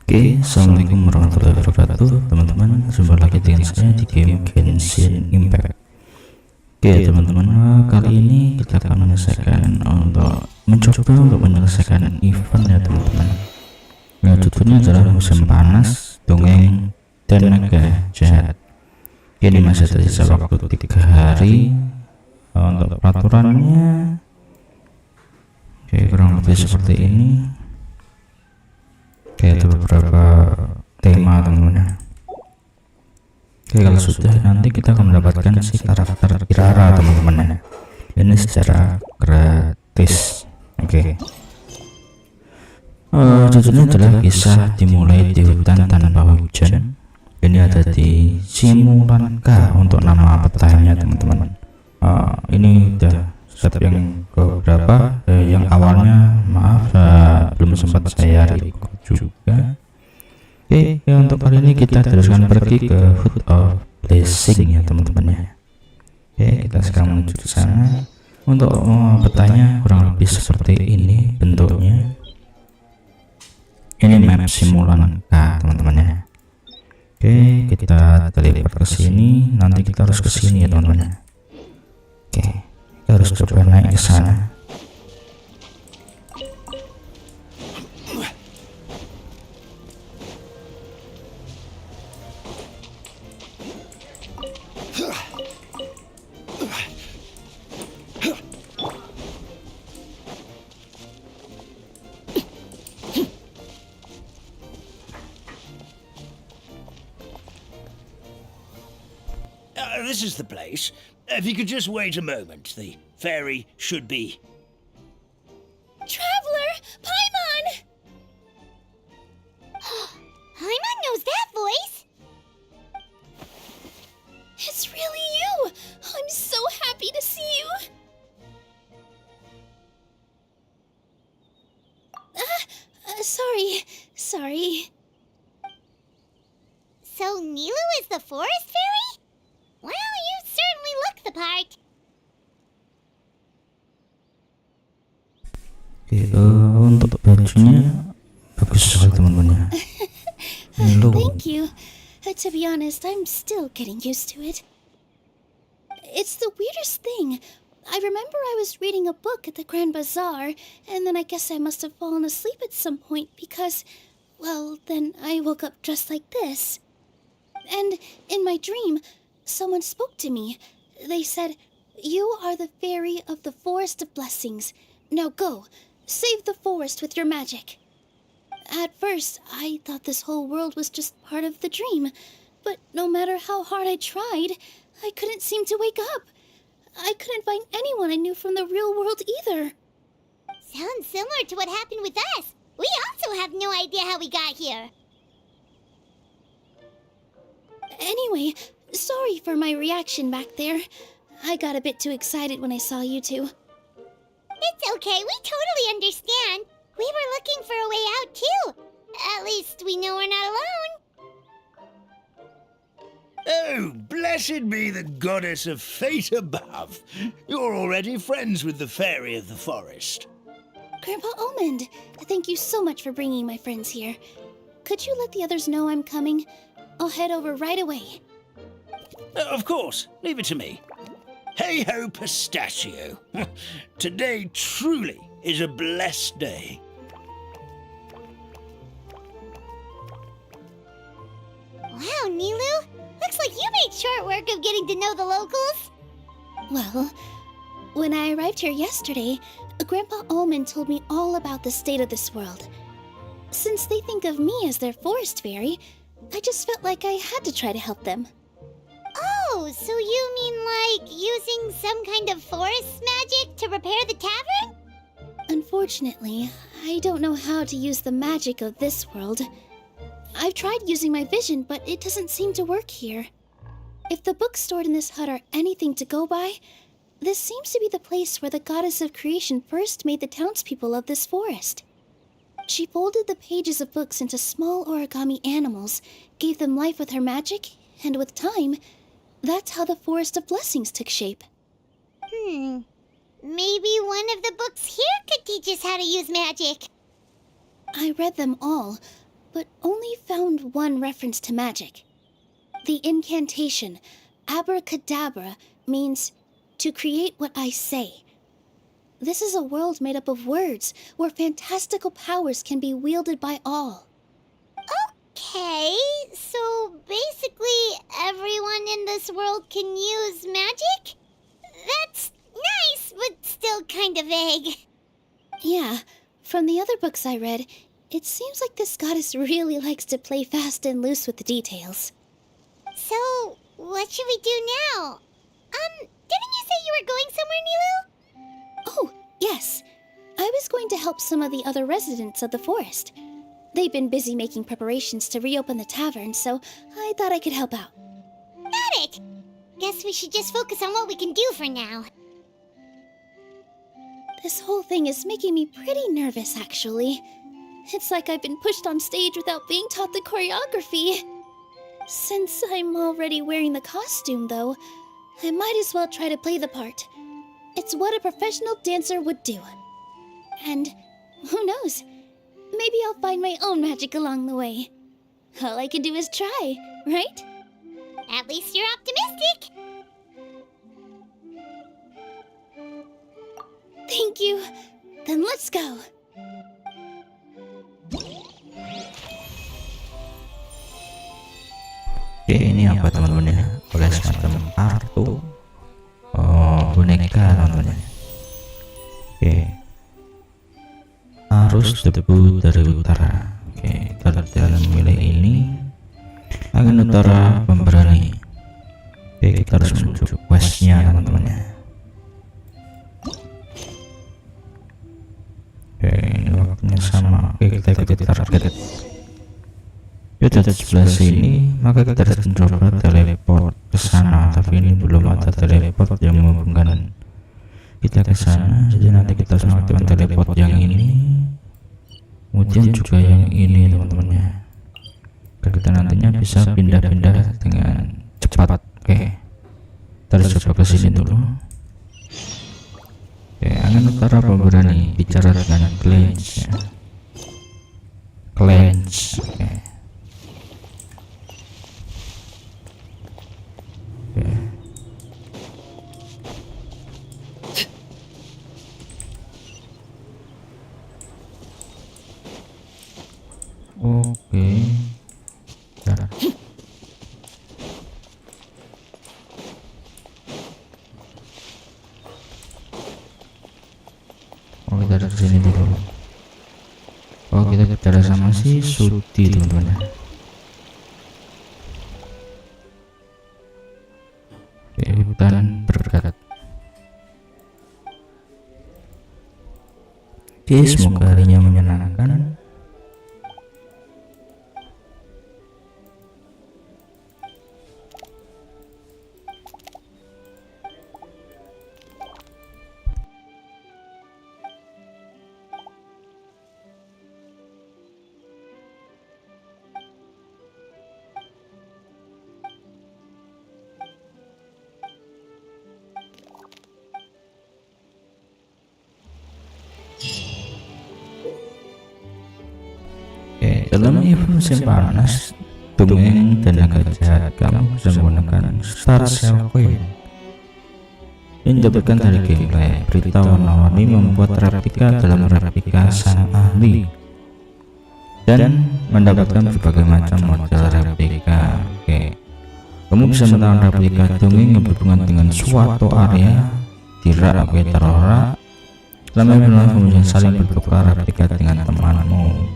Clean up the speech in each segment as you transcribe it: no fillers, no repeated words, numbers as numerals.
Oke, assalamualaikum warahmatullahi wabarakatuh, teman-teman. Jumpa lagi dengan saya di game Genshin Impact. Oke, teman-teman, kali ini kita akan mencoba untuk menyelesaikan event ya, teman-teman. Nah, judulnya adalah musim panas, dongeng dan naga jahat. Ini masih tersisa waktu 3 hari untuk peraturannya. Oke, kurang lebih seperti ini. Oke, ada beberapa tema, teman-teman. Oke, kalau sudah, nanti kita akan mendapatkan si karakter Kirara, teman-teman. Ini secara gratis. Oke. Judulnya adalah kisah dimulai di hutan tanpa hujan. Ini ada di simulan K untuk nama petanya, teman-teman. Ini udah set yang beberapa, yang awalnya maaf belum sempat saya record juga. Oke, untuk kali ini kita teruskan pergi ke Foot of Blessing ya, teman-teman ya. Oke, kita sekarang menuju ke sana. Untuk petanya kurang lebih seperti ini bentuknya. Ini map simulan K, teman-teman ya. Oke, kita teleport ke sini. Nanti kita harus ke sini ya, teman-teman. Oke, kita harus coba naik ke sana. This is the place. If you could just wait a moment, the ferry should be... Traveler! Paimon! Paimon knows that voice! It's really you! I'm so happy to see you! Sorry. So Nilu is the forest fairy? Well, you certainly look the part. Oke, untuk bajunya bagus sekali, teman-teman. Thank you. To be honest, I'm still getting used to it. It's the weirdest thing. I remember I was reading a book at the Grand Bazaar, and then I guess I must have fallen asleep at some point because, well, then I woke up dressed like this. And in my dream, someone spoke to me. They said, "You are the fairy of the Forest of Blessings. Now go, save the forest with your magic." At first, I thought this whole world was just part of the dream. But no matter how hard I tried, I couldn't seem to wake up. I couldn't find anyone I knew from the real world either. Sounds similar to what happened with us. We also have no idea how we got here. Anyway, sorry for my reaction back there. I got a bit too excited when I saw you two. It's okay, we totally understand. We were looking for a way out too. At least we know we're not alone. Oh, blessed be the goddess of fate above. You're already friends with the fairy of the forest. Grandpa Almond, thank you so much for bringing my friends here. Could you let the others know I'm coming? I'll head over right away. Of course, leave it to me. Hey-ho, pistachio. Today truly is a blessed day. Wow, Nilu! Looks like you made short work of getting to know the locals. Well, when I arrived here yesterday, Grandpa Almond told me all about the state of this world. Since they think of me as their forest fairy, I just felt like I had to try to help them. Oh, so you mean like using some kind of forest magic to repair the tavern? Unfortunately, I don't know how to use the magic of this world. I've tried using my vision, but it doesn't seem to work here. If the books stored in this hut are anything to go by, this seems to be the place where the goddess of creation first made the townspeople of this forest. She folded the pages of books into small origami animals, gave them life with her magic, and with time, that's how the Forest of Blessings took shape. Maybe one of the books here could teach us how to use magic. I read them all, but only found one reference to magic. The incantation, abracadabra, means to create what I say. This is a world made up of words, where fantastical powers can be wielded by all. Okay, so basically everyone in this world can use magic? That's nice, but still kind of vague. Yeah, from the other books I read, it seems like this goddess really likes to play fast and loose with the details. So, what should we do now? Didn't you say you were going somewhere, Nilu? Oh, yes. I was going to help some of the other residents of the forest. They've been busy making preparations to reopen the tavern, so I thought I could help out. Got it! Guess we should just focus on what we can do for now. This whole thing is making me pretty nervous, actually. It's like I've been pushed on stage without being taught the choreography. Since I'm already wearing the costume, though, I might as well try to play the part. It's what a professional dancer would do. And who knows? Maybe I'll find my own magic along the way. All I can do is try, right? At least you're optimistic. Thank you. Then let's go. Oke, ini apa teman-teman ya? Oleh semacam kartu boneka teman-teman ya. Oke, arus debu dari utara. Oke, kalau dalam wilayah ini angin utara pemberani. Oke, kita harus menuju questnya teman-teman ya. Oke, ini waktunya sama. Oke, kita ikuti target. Yuk, dari sebelah sini, maka kita harus mencoba teleport ke sana. Tapi ini belum ada teleport yang menghubungkan kita ke sana. Jadi nanti kita harus mengaktifkan teleport yang ini, kemudian juga yang ini teman-teman ya. Agar kita nantinya bisa pindah-pindah dengan cepat. Oke, kita harus coba ke sini dulu. Oke, angin utara pemberani bicara dengan cleanse ya. Cleanse. Oke. Oke. Cara. Oh, kita dari sini dulu. Oh, kita bicara sama si Sudi teman-teman ya. Oke, hutan berkat. Oke, semoga harinya menyenangkan. Dalam event musim panas, dongeng dan naga jahat, kamu bisa menggunakan Star Shell Coin. Ini dapatkan dari gameplay. Berita warna-warni membuat replika dalam replika sang ahli dan mendapatkan berbagai macam model replika. Oke, kamu bisa menemukan replika dongeng yang berhubungan dengan suatu area tidak terora. Selama bulan kemudian saling bertukar replika dengan temanmu.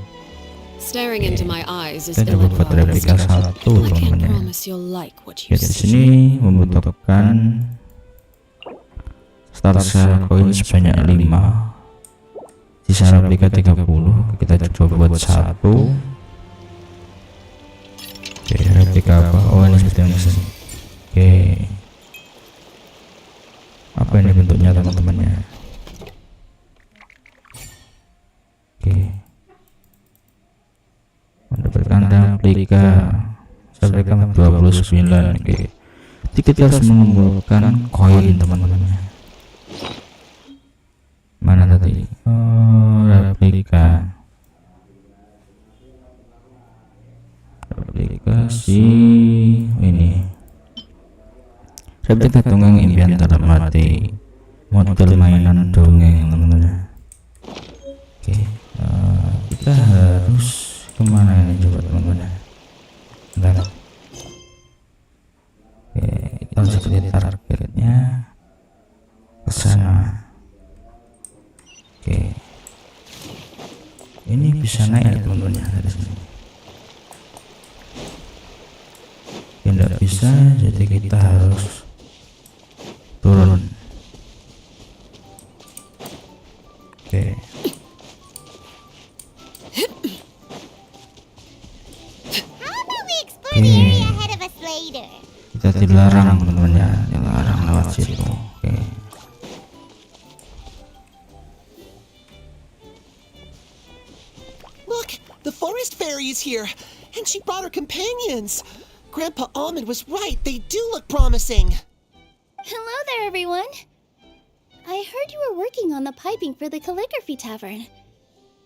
Staring into my eyes is Kita dapat buat replika satu teman-teman. Ya, di sini membutuhkan Star Shell Coin sebanyak 5. Sisa replika 30. Kita coba buat satu. Oke, replika apa? Oh, ini seperti ini. Oke. Apa ini bentuknya teman-teman ya? Oke. Mendapatkan replika 29. Oke. Jadi kita harus mengumpulkan koin teman-teman. Mana tadi? Oh, replika. Seperti tunggang impian dalam hati, model mainan dongeng teman-teman. Oke, kita harus kemana ini coba teman-teman? Bentar. Oke, kita harus lihat targetnya ke sana. Oke, ini bisa naik teman-teman dari sini. Tidak bisa, jadi kita harus turun. Oke. Kita dilarang teman-teman ya, dilarang lewat situ. Oke. Look, the forest fairy is here, and she brought her companions. Grandpa Almond was right. They do look promising. Hello there, everyone. I heard you were working on the piping for the calligraphy tavern.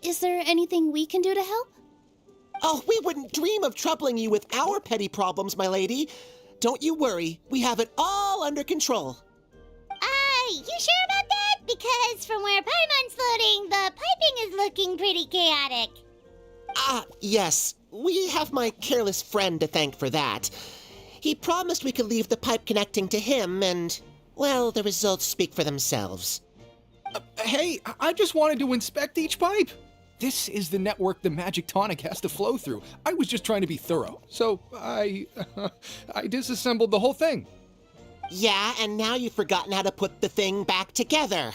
Is there anything we can do to help? Oh, we wouldn't dream of troubling you with our petty problems, my lady. Don't you worry. We have it all under control. You sure about that? Because from where Paimon's floating, the piping is looking pretty chaotic. Yes. We have my careless friend to thank for that. He promised we could leave the pipe connecting to him, and, well, the results speak for themselves. Hey, I just wanted to inspect each pipe. This is the network the magic tonic has to flow through. I was just trying to be thorough, so I disassembled the whole thing. Yeah, and now you've forgotten how to put the thing back together.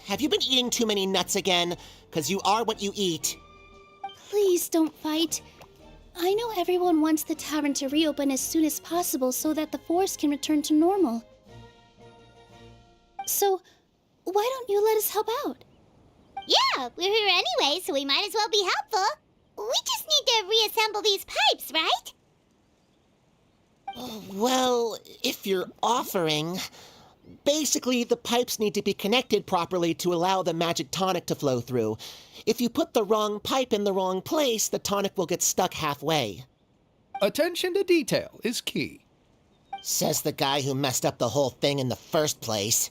Have you been eating too many nuts again? 'Cause you are what you eat. Please don't fight. I know everyone wants the tavern to reopen as soon as possible so that the forest can return to normal. So, why don't you let us help out? Yeah, we're here anyway, so we might as well be helpful. We just need to reassemble these pipes, right? Well, if you're offering... Basically, the pipes need to be connected properly to allow the magic tonic to flow through. If you put the wrong pipe in the wrong place, the tonic will get stuck halfway. Attention to detail is key. Says the guy who messed up the whole thing in the first place.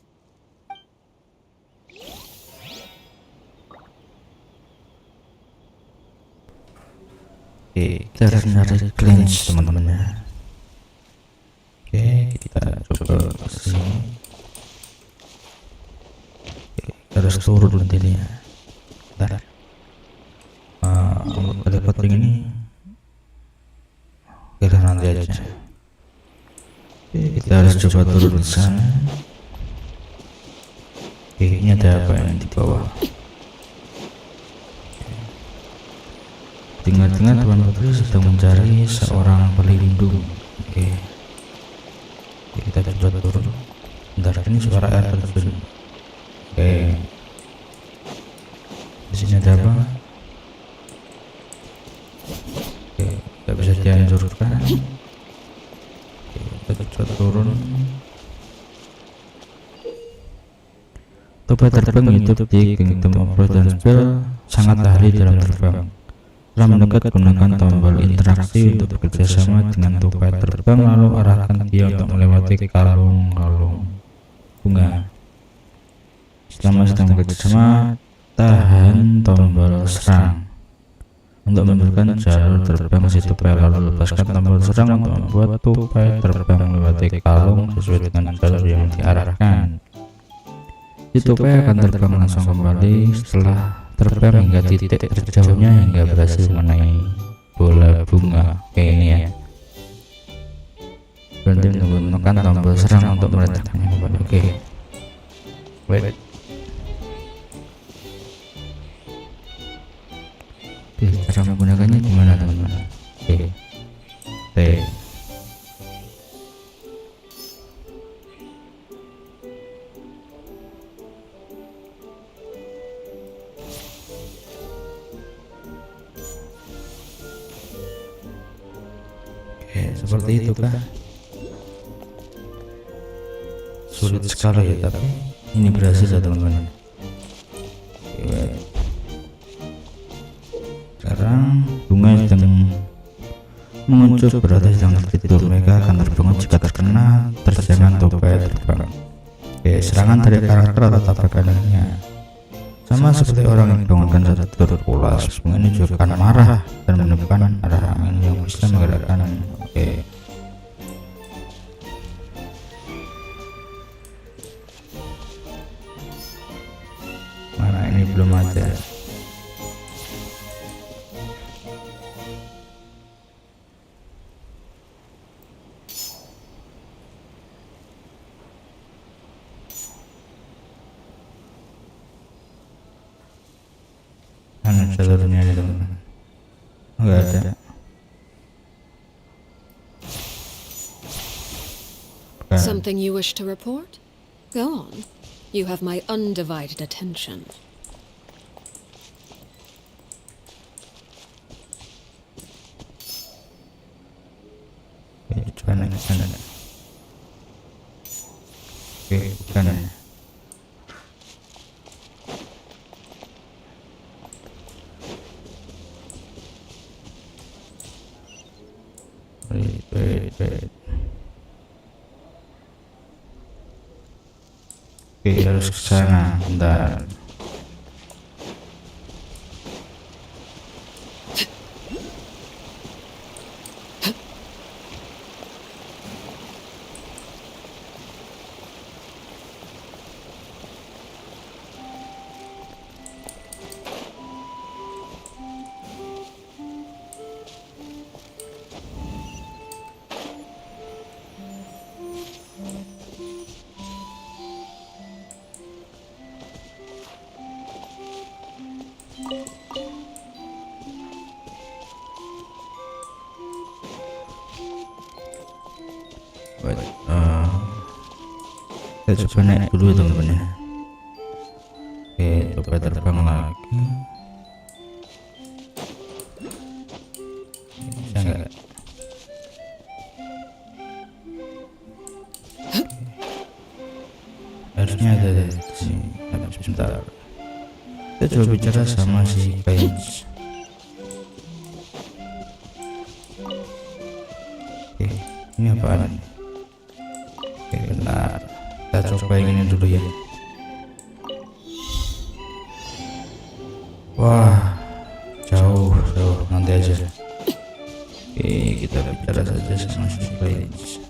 Oke, kita harus mencari cleanse teman-teman ya. Oke, kita coba ke sini. Harus turun nantinya. Bentar. Untuk teleporting ini kita nanti aja. Oke, kita harus coba turun ke sana. Oke, ini ada apa yang di bawah? Dengar-dengar Tuan Putri sedang mencari seorang pelindung. Oke, kita coba turun. Bentar, ini suara air terjun. Oke, di sini ada apa? Oke, tidak bisa dihancurkan. Oke, kita coba turun. Tobat terbang hidup di Kingdom of Frost dan Spell sangat ahli dalam terbang. Setelah mendekat, gunakan tombol interaksi untuk bekerjasama dengan tupai terbang, lalu arahkan dia untuk melewati kalung-kalung bunga. Selama sedang bekerjasama, tahan tombol serang untuk menentukan jalur terbang si tupai, lalu lepaskan tombol serang untuk membuat tupai terbang melewati kalung sesuai dengan jalur yang diarahkan. Si tupai akan terbang langsung kembali setelah terbang hingga titik terjauhnya hingga berhasil mengenai bola bunga. Oke, ini ya. Berhenti menekan tombol serang untuk meletakkannya kembali. Oke. Wait. Oke, cara menggunakannya gimana teman-teman? Oke. T. Oke, seperti itu kah? Sulit sekali ya, tapi ini berhasil ya teman-teman. Sekarang bunga sedang menguncup berada sedang tertidur. Mereka akan terbangun jika terkena terjangan topai terbang. Oke, serangan dari karakter atau tabrakannya sama seperti orang yang dibangunkan saat tidur pula. Sebelum ini juga akan marah dan menemukan arah angin yang bisa menggerakkan. Oke. Mana ini belum ada. Mana jalurnya ini teman-teman? Enggak ada. Bukan. Something you wish to report? Go on. You have my undivided attention. Oke, bukan ini sana. Oke, bukan ini. Wait. Oke, harus ke sana. Bentar. Kita coba naik dulu teman-teman ya. Oke, coba terbang lagi. Bisa nggak? Harusnya ada di sini. Sebentar. Kita coba bicara sama si Genshin. Oke, ini apaan? Oke, bentar. Kita coba yang ini dulu ya. Wah, jauh nanti aja. Oke, kita bicara saja sama si Genshin.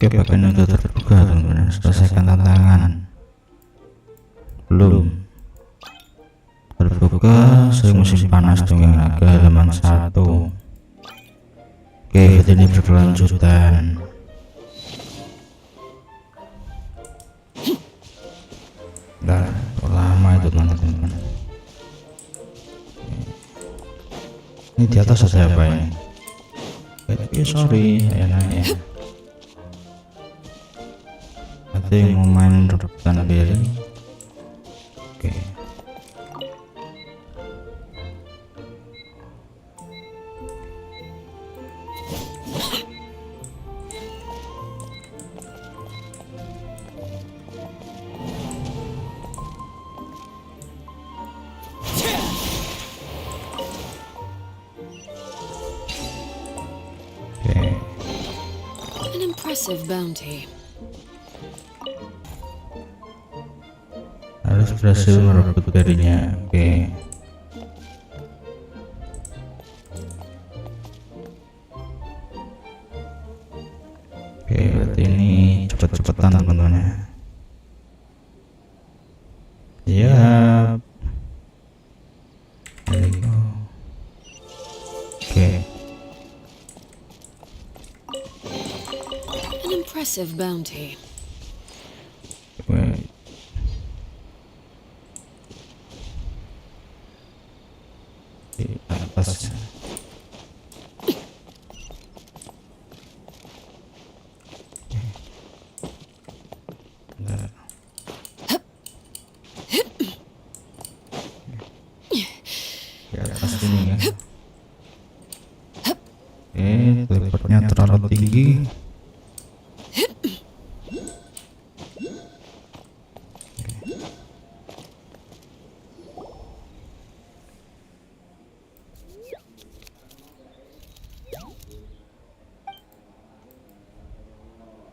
Oke, bagian udah terbuka teman-teman. Selesaikan tantangan. Belum terbuka. Sering musim panas dengan kedalaman 1. Oke, ini berkelanjutan. Udah lama itu teman-teman. Ini di atas ada apa ini? Sorry, saya naik ya. Ada yang mau main rebutan diri. Oke. An impressive bounty. berhasil merebut berinya. Oke. Oke, berarti ini cepet-cepetan teman-teman ya. Siap. There we go. Oke. An impressive bounty. Wait. Di atas. Di atas ini ya. Teleportnya terlalu tinggi.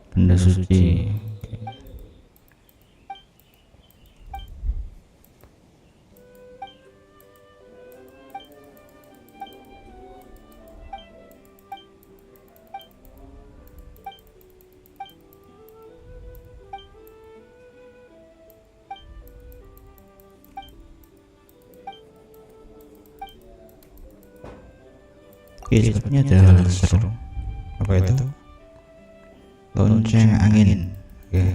Benda suci. Oke, sepertinya ada hal seru. Apa itu? Lonceng angin. Oke.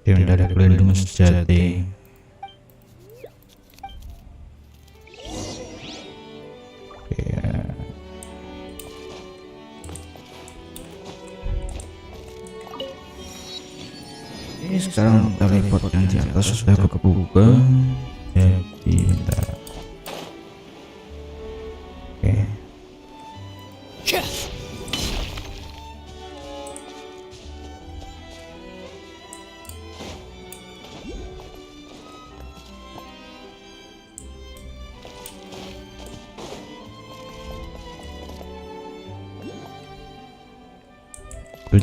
Dia dari pelindung sejati. Oke. Ini sekarang teleport yang di atas sudah kebuka. Jadi bentar. Oke.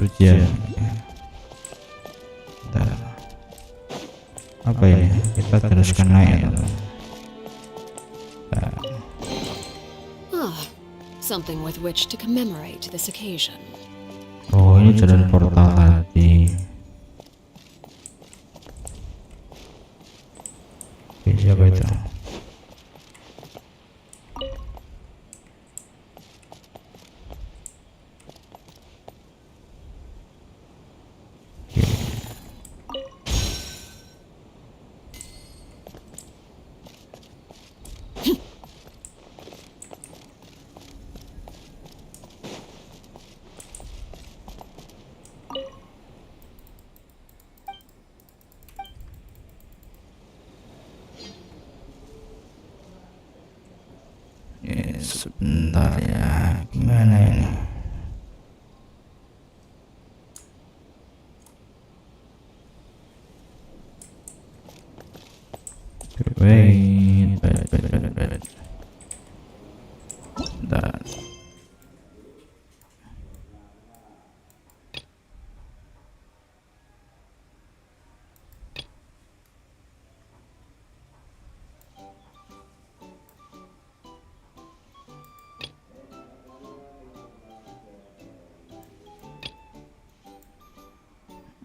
Ujian. Bentar. Apa ini? Kita teruskan naik. Something with which to commemorate this occasion. Oh, ini jalan portal tadi. Oke, siapa itu? Sebentar ya, gimana ini? Wait. Bentar.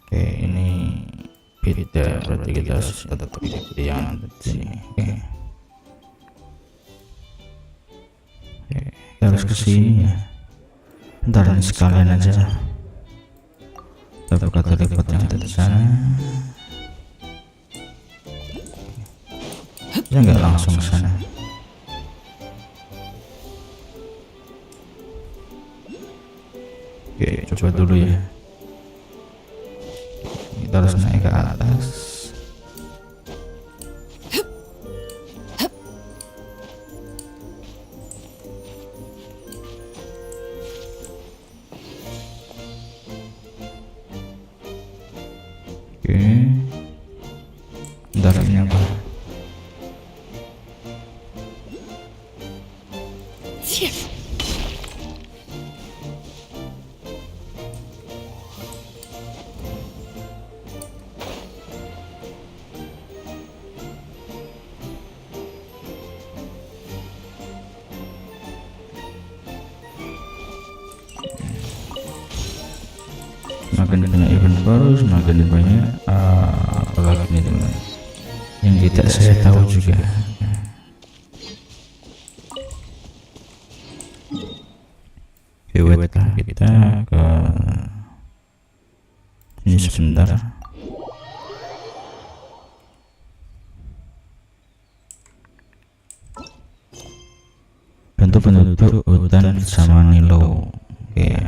Oke, ini beda, berarti kita harus tetap pilih yang ada di sini. Oke, kita harus ke sini ya. Bentar, ini sekalian aja. Kita buka teleport yang ada di sana. Ya nggak langsung ke sana. Oke, coba dulu ya. Kita harus naik ke atas. Oke. Bentar, ini apa? baru semakin banyak apalagi nih teman yang tidak saya tahu juga. Wait lah, kita ke sini sebentar. Bantu penduduk hutan bersama Nilo. Oke,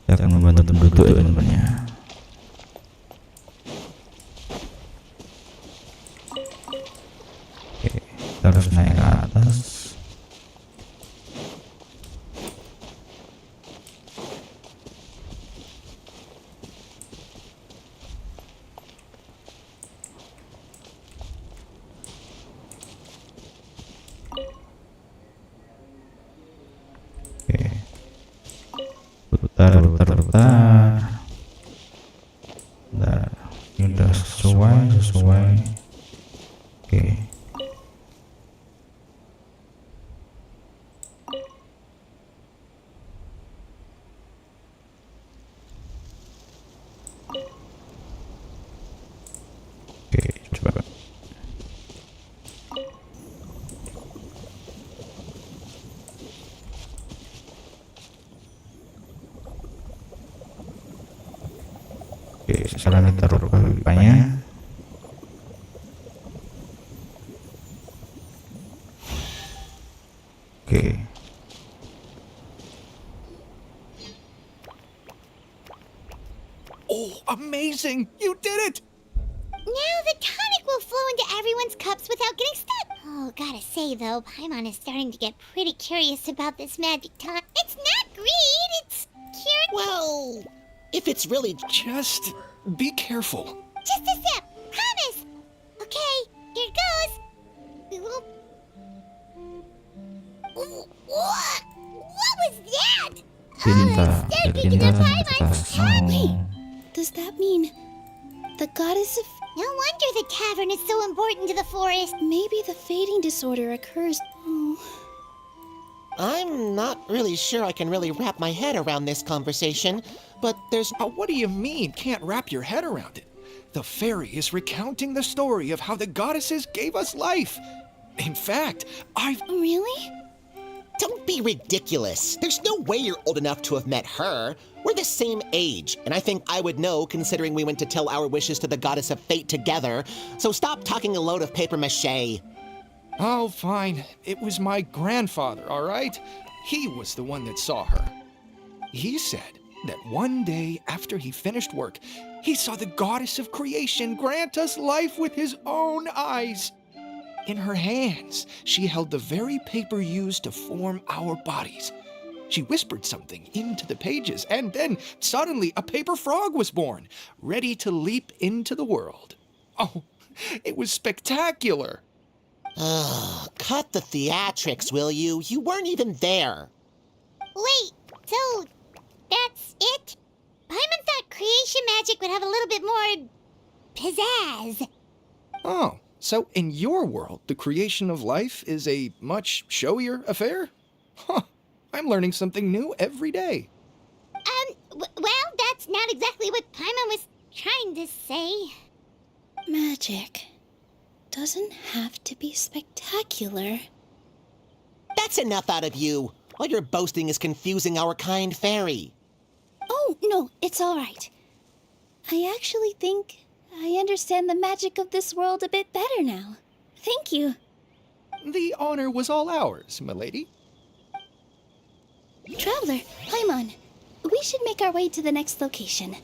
kita akan membantu penduduk ya teman-teman ya. Oke, kita harus naik ke atas. Putar. Nah, ini udah sesuai. Oke. Oke, coba. Sekarang kita rubah pipanya. Oke. Oh, amazing! You did it! Now the tonic will flow into everyone's cups without getting stuck. Oh, gotta say though, Paimon is starting to get pretty curious about this magic tonic. It's not greed, it's cure. Well, if it's really Just be careful. Just a sip, promise. Okay, here it goes. What was that? Tinta, Stared tinta into dan Paimon's kertas. heart. Wait, does that mean the goddess of... No wonder the tavern is so important to the forest. Maybe the fading disorder occurs... Oh, I'm not really sure I can really wrap my head around this conversation, but there's... What do you mean, can't wrap your head around it? The fairy is recounting the story of how the goddesses gave us life. In fact, really? Don't be ridiculous. There's no way you're old enough to have met her. We're the same age, and I think I would know considering we went to tell our wishes to the goddess of fate together. So stop talking a load of paper mache. Oh, fine. It was my grandfather, all right? He was the one that saw her. He said that one day after he finished work, he saw the goddess of creation grant us life with his own eyes. In her hands, she held the very paper used to form our bodies. She whispered something into the pages, and then suddenly a paper frog was born, ready to leap into the world. Oh, it was spectacular. Ugh, cut the theatrics, will you? You weren't even there. Wait, so that's it? Paimon thought creation magic would have a little bit more pizzazz. Oh, so in your world, the creation of life is a much showier affair? Huh, I'm learning something new every day. Well, that's not exactly what Paimon was trying to say. Magic doesn't have to be spectacular. That's enough out of you. All your boasting is confusing our kind fairy. Oh, no, it's all right. I actually think I understand the magic of this world a bit better now. Thank you. The honor was all ours, milady. Traveler, Paimon, we should make our way to the next location.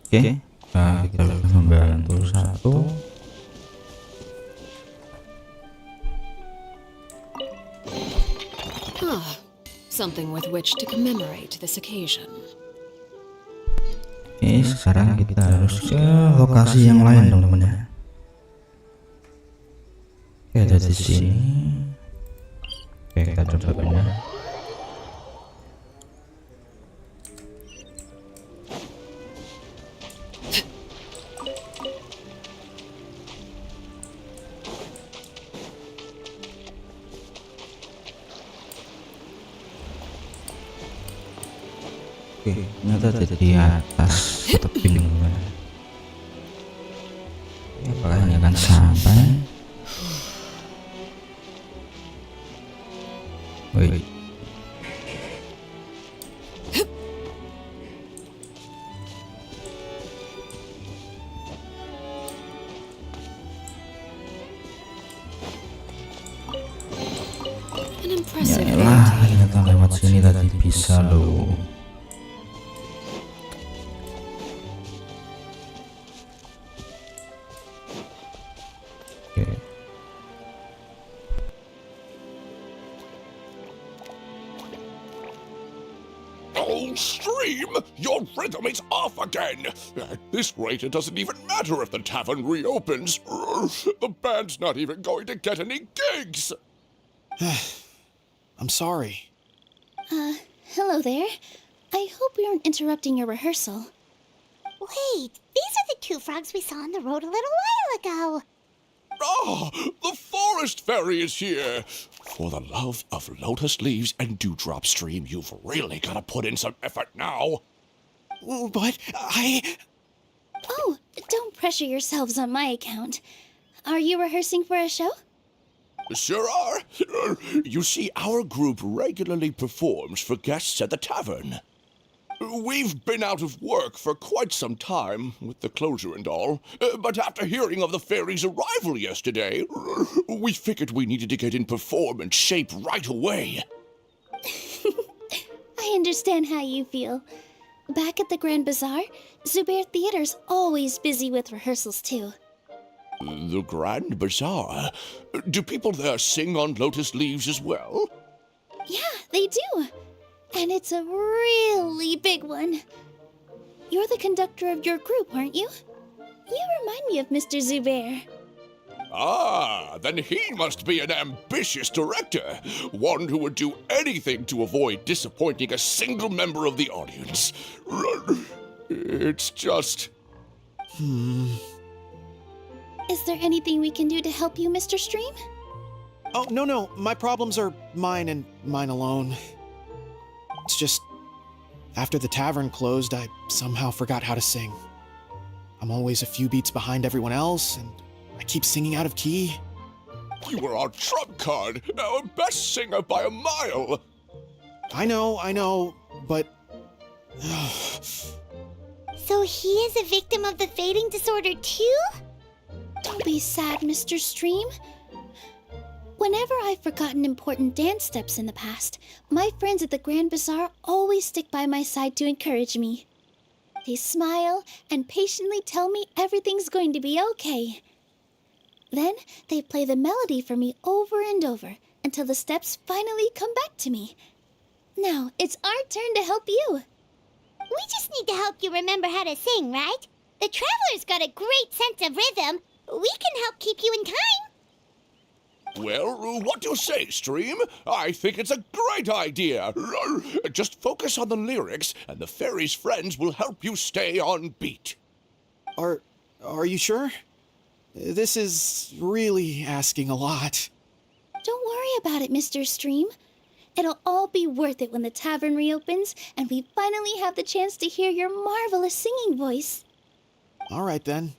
Oke, nah, kita bisa membantu satu. Ah, something with which to commemorate this occasion. Oke, sekarang kita harus ke lokasi yang lain teman-teman ya. Oke, ada di sini. Oke, kita coba pindah. Ternyata di atas tebing. Apakah ini akan sampai? Wait. An impressive Yalah, ternyata lewat sini tadi bisa loh. Oke. Oh, Stream! Your rhythm is off again! At this rate, it doesn't even matter if the tavern reopens. The band's not even going to get any gigs! I'm sorry. Hello there. I hope we aren't interrupting your rehearsal. Wait, these are the two frogs we saw on the road a little while ago. Ah, the forest fairy is here! For the love of lotus leaves and dewdrop, Stream, you've really got to put in some effort now. But Oh, don't pressure yourselves on my account. Are you rehearsing for a show? Sure are. You see, our group regularly performs for guests at the tavern. We've been out of work for quite some time, with the closure and all, but after hearing of the fairy's arrival yesterday, we figured we needed to get in performance shape right away. I understand how you feel. Back at the Grand Bazaar, Zubair Theater's always busy with rehearsals too. The Grand Bazaar? Do people there sing on lotus leaves as well? Yeah, they do. And it's a really big one. You're the conductor of your group, aren't you? You remind me of Mr. Zubair. Ah, then he must be an ambitious director, one who would do anything to avoid disappointing a single member of the audience. It's just... Is there anything we can do to help you, Mr. Stream? Oh, no. My problems are mine and mine alone. It's just, after the tavern closed, I somehow forgot how to sing. I'm always a few beats behind everyone else, and I keep singing out of key. You were our trump card, our best singer by a mile. I know, but... So he is a victim of the fading disorder too? Don't be sad, Mr. Stream. Whenever I've forgotten important dance steps in the past, my friends at the Grand Bazaar always stick by my side to encourage me. They smile and patiently tell me everything's going to be okay. Then they play the melody for me over and over until the steps finally come back to me. Now it's our turn to help you. We just need to help you remember how to sing, right? The Traveler's got a great sense of rhythm. We can help keep you in time. Well, what do you say, Stream? I think it's a great idea. Just focus on the lyrics, and the fairy's friends will help you stay on beat. Are you sure? This is really asking a lot. Don't worry about it, Mr. Stream. It'll all be worth it when the tavern reopens and we finally have the chance to hear your marvelous singing voice. All right, then.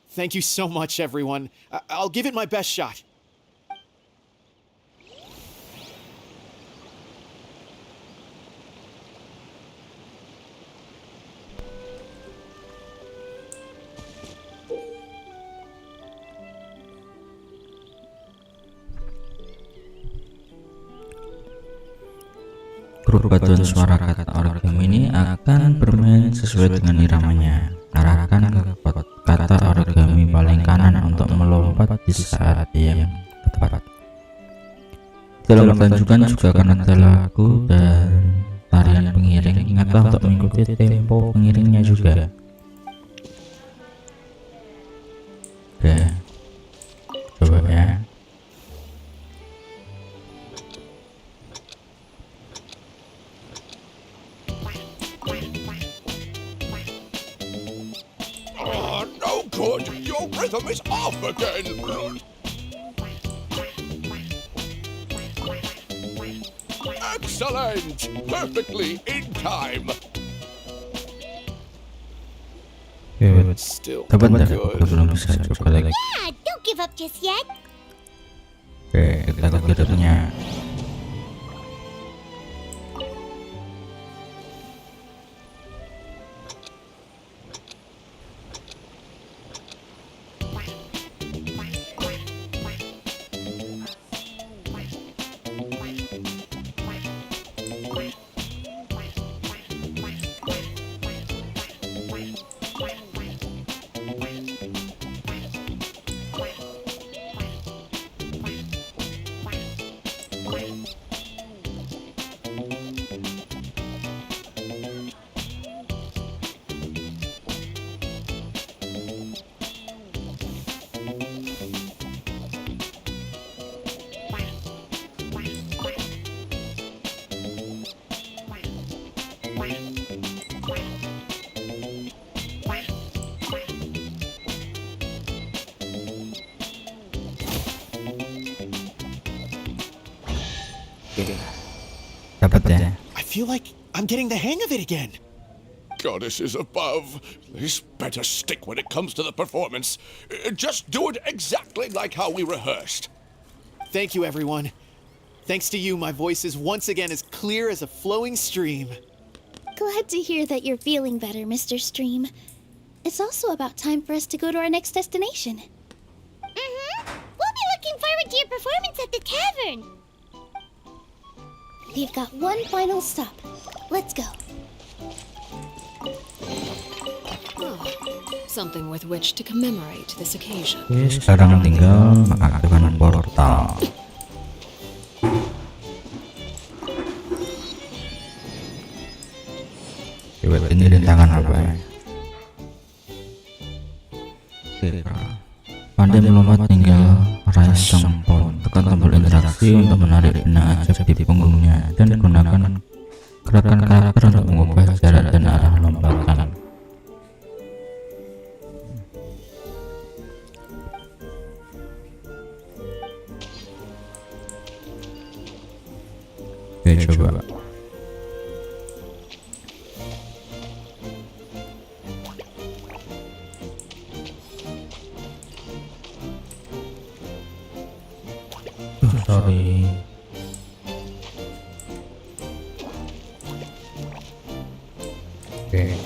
Thank you so much, everyone. I'll give it my best shot. Grup paduan suara kata origami ini akan bermain sesuai dengan iramanya. Arahkan ke kata origami paling kanan untuk melompat di saat yang tepat. Dalam pertunjukan juga akan ada lagu dan tarian pengiring. Ingatlah untuk mengikuti tempo pengiringnya juga. Oke, coba ya. No good! Your rhythm is off again! Excellent! Perfectly in time! Still Tapi bentar, good. kita belum bisa coba lagi. Yeah, don't give up just yet. Oke, kita ke kiranya. Dapat ya. I feel like I'm getting the hang of it again. Goddesses above, this better stick when it comes to the performance. Just do it exactly like how we rehearsed. Thank you, everyone. Thanks to you, my voice is once again as clear as a flowing stream. Glad to hear that you're feeling better, Mr. Stream. It's also about time for us to go to our next destination. We'll be looking forward to your performance at the tavern. We've got one final stop. Let's go. Oh, something with which to commemorate this occasion. Oke, sekarang tinggal mengaktifkan portal. Coba ini rintangan apa ya? Oke, pandai melompat tinggal raih pohon. Tekan tombol interaksi untuk menarik benang ajab di punggungnya dan gunakan gerakan karakter untuk mengubah jarak dan arah lompatan. Oke, coba. Sorry. Oke.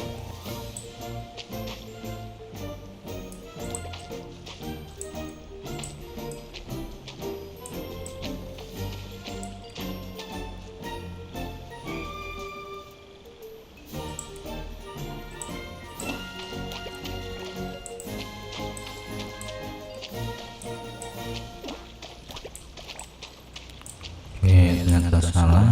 Ternyata salah.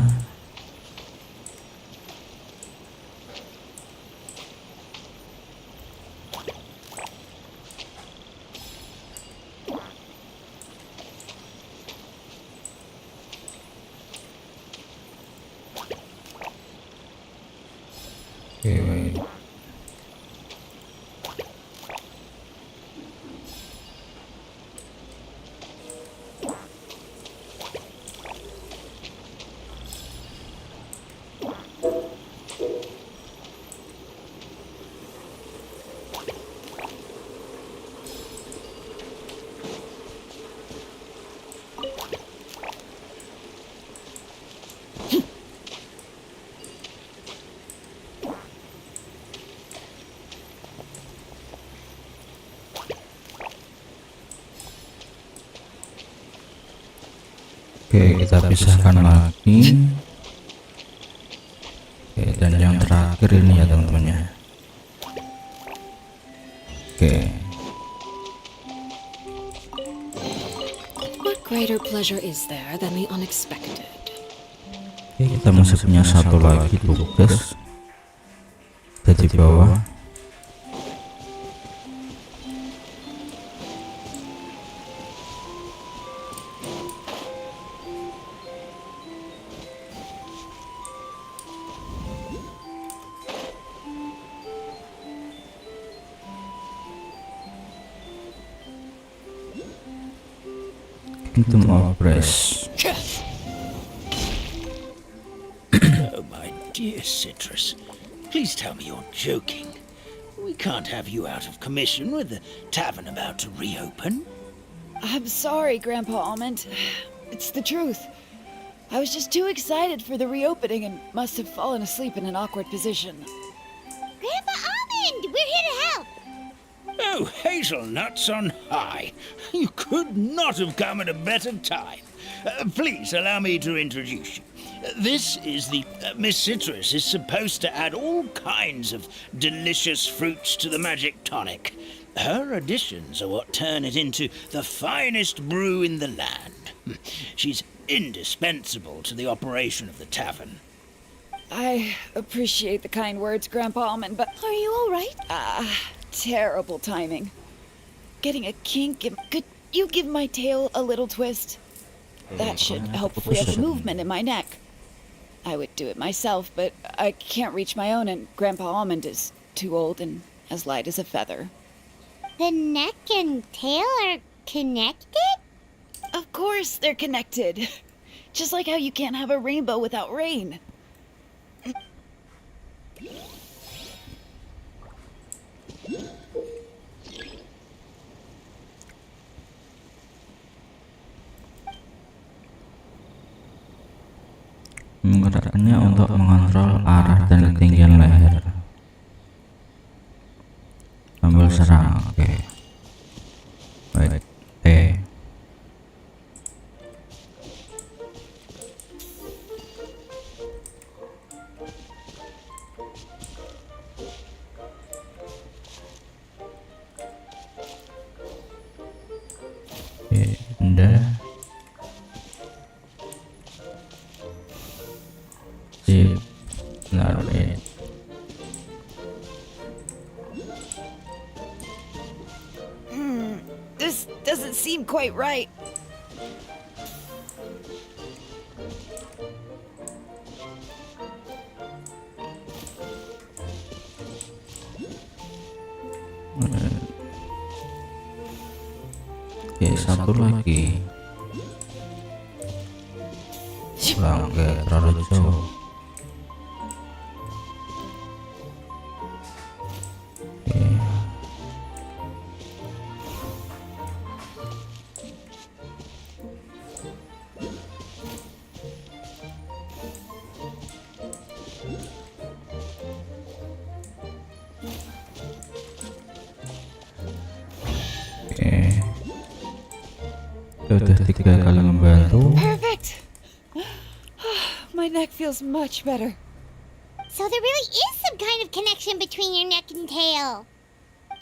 Oke, baik. Oke, kita pisahkan lagi. Oke, dan yang terakhir ini ya teman-teman ya. Oke. What greater pleasure is there than the unexpected? Oke, kita masih punya satu lagi tugas. Kita di bawah. Kingdom of Rest. Oh, my dear Citrus. Please tell me you're joking. We can't have you out of commission with the tavern about to reopen. I'm sorry, Grandpa Almond. It's the truth. I was just too excited for the reopening and must have fallen asleep in an awkward position. Grandpa Almond, we're here to help. Oh, hazelnuts on high. You could not have come at a better time. Please allow me to introduce you. This is the Miss Citrus is supposed to add all kinds of delicious fruits to the magic tonic. Her additions are what turn it into the finest brew in the land. She's indispensable to the operation of the tavern. I appreciate the kind words, Grandpa Almond, but Are you all right? terrible timing. Getting a kink. Could you give my tail a little twist? That should help free up movement in my neck. I would do it myself, but I can't reach my own, and Grandpa Almond is too old and as light as a feather. The neck and tail are connected? Of course they're connected. Just like how you can't have a rainbow without rain. Menggerakkannya untuk mengontrol arah dan ketinggian leher. Ambil serang, oke. Baik, T. Anda sip, lalu This doesn't seem quite right. Oke, satu lagi. Oke, terlalu jauh. Oke. Udah 3 kali membantu. Perfect! My neck feels much better. So there really is some kind of connection between your neck and tail.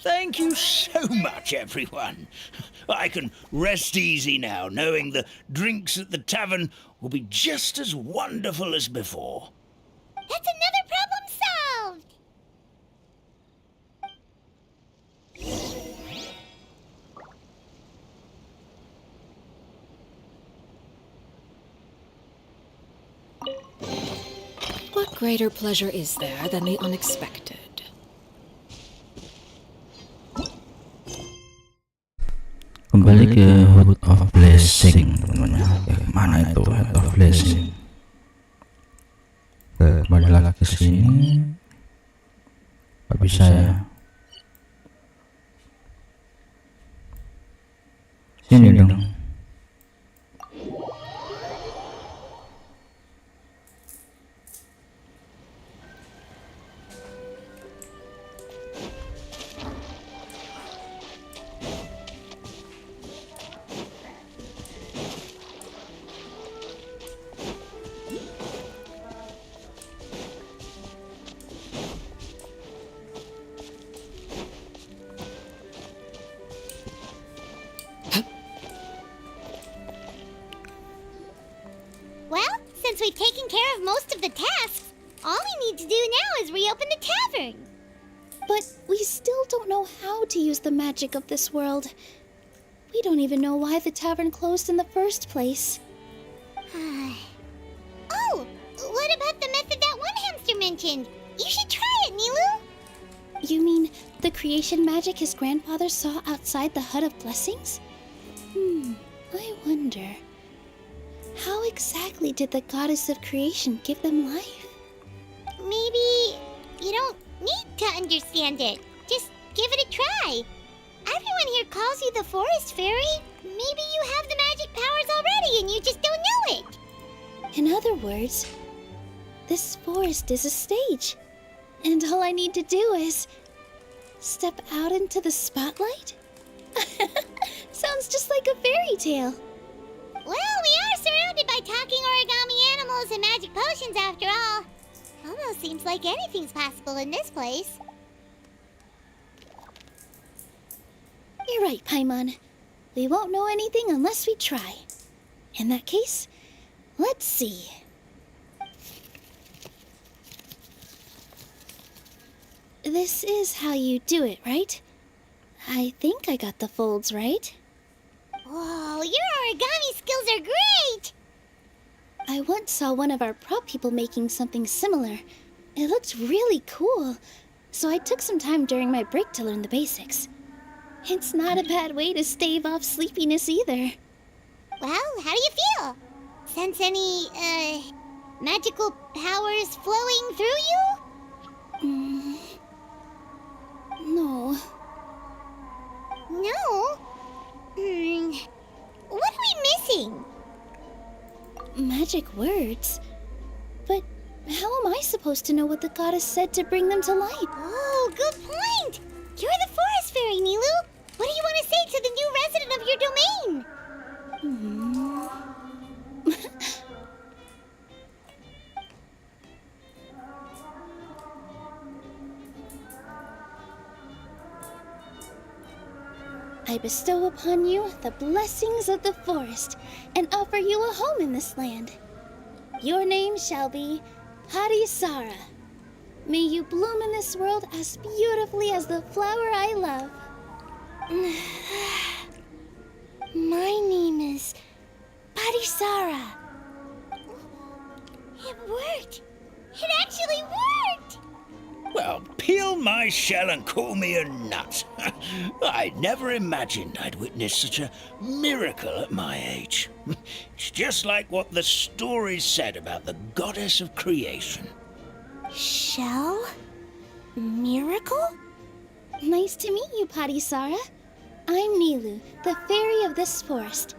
Thank you so much, everyone. I can rest easy now, knowing the drinks at the tavern will be just as wonderful as before. That's another problem solved. What greater pleasure is there than the unexpected? Kembali ke Hood of Blessing, teman-teman. Oke, mana itu Hood of Blessing? Oke, kembali lagi ke sini. Gak bisa ya. Sini dong. Well, since we've taken care of most of the tasks, all we need to do now is reopen the tavern. But we still don't know how to use the magic of this world. We don't even know why the tavern closed in the first place. Oh, what about the method that one hamster mentioned? You should try it, Nilu. You mean the creation magic his grandfather saw outside the Hut of Blessings? I wonder. How exactly did the goddess of creation give them life? Maybe you don't need to understand it. Just give it a try. Everyone here calls you the Forest Fairy. Maybe you have the magic powers already and you just don't know it. In other words, this forest is a stage, and all I need to do is step out into the spotlight? Sounds just like a fairy tale. Well, we are surrounded by talking origami animals and magic potions after all. Almost seems like anything's possible in this place. You're right, Paimon. We won't know anything unless we try. In that case, let's see. This is how you do it, right? I think I got the folds right. Whoa, your origami skills are great! I once saw one of our prop people making something similar. It looked really cool, so I took some time during my break to learn the basics. It's not a bad way to stave off sleepiness either. Well, how do you feel? Sense any, magical powers flowing through you? No. No? What are we missing? Magic words? But how am I supposed to know what the goddess said to bring them to light? Oh, good point! You're the Forest Fairy, Nilu! What do you want to say to the new resident of your domain? I bestow upon you the blessings of the forest and offer you a home in this land. Your name shall be Harisara. May you bloom in this world as beautifully as the flower I love. My name is Harisara. It worked! It actually worked! Well, peel my shell and call me a nut. I never imagined I'd witness such a miracle at my age. It's just like what the stories said about the goddess of creation. Shell? Miracle? Nice to meet you, Harisara. I'm Nilu, the fairy of this forest.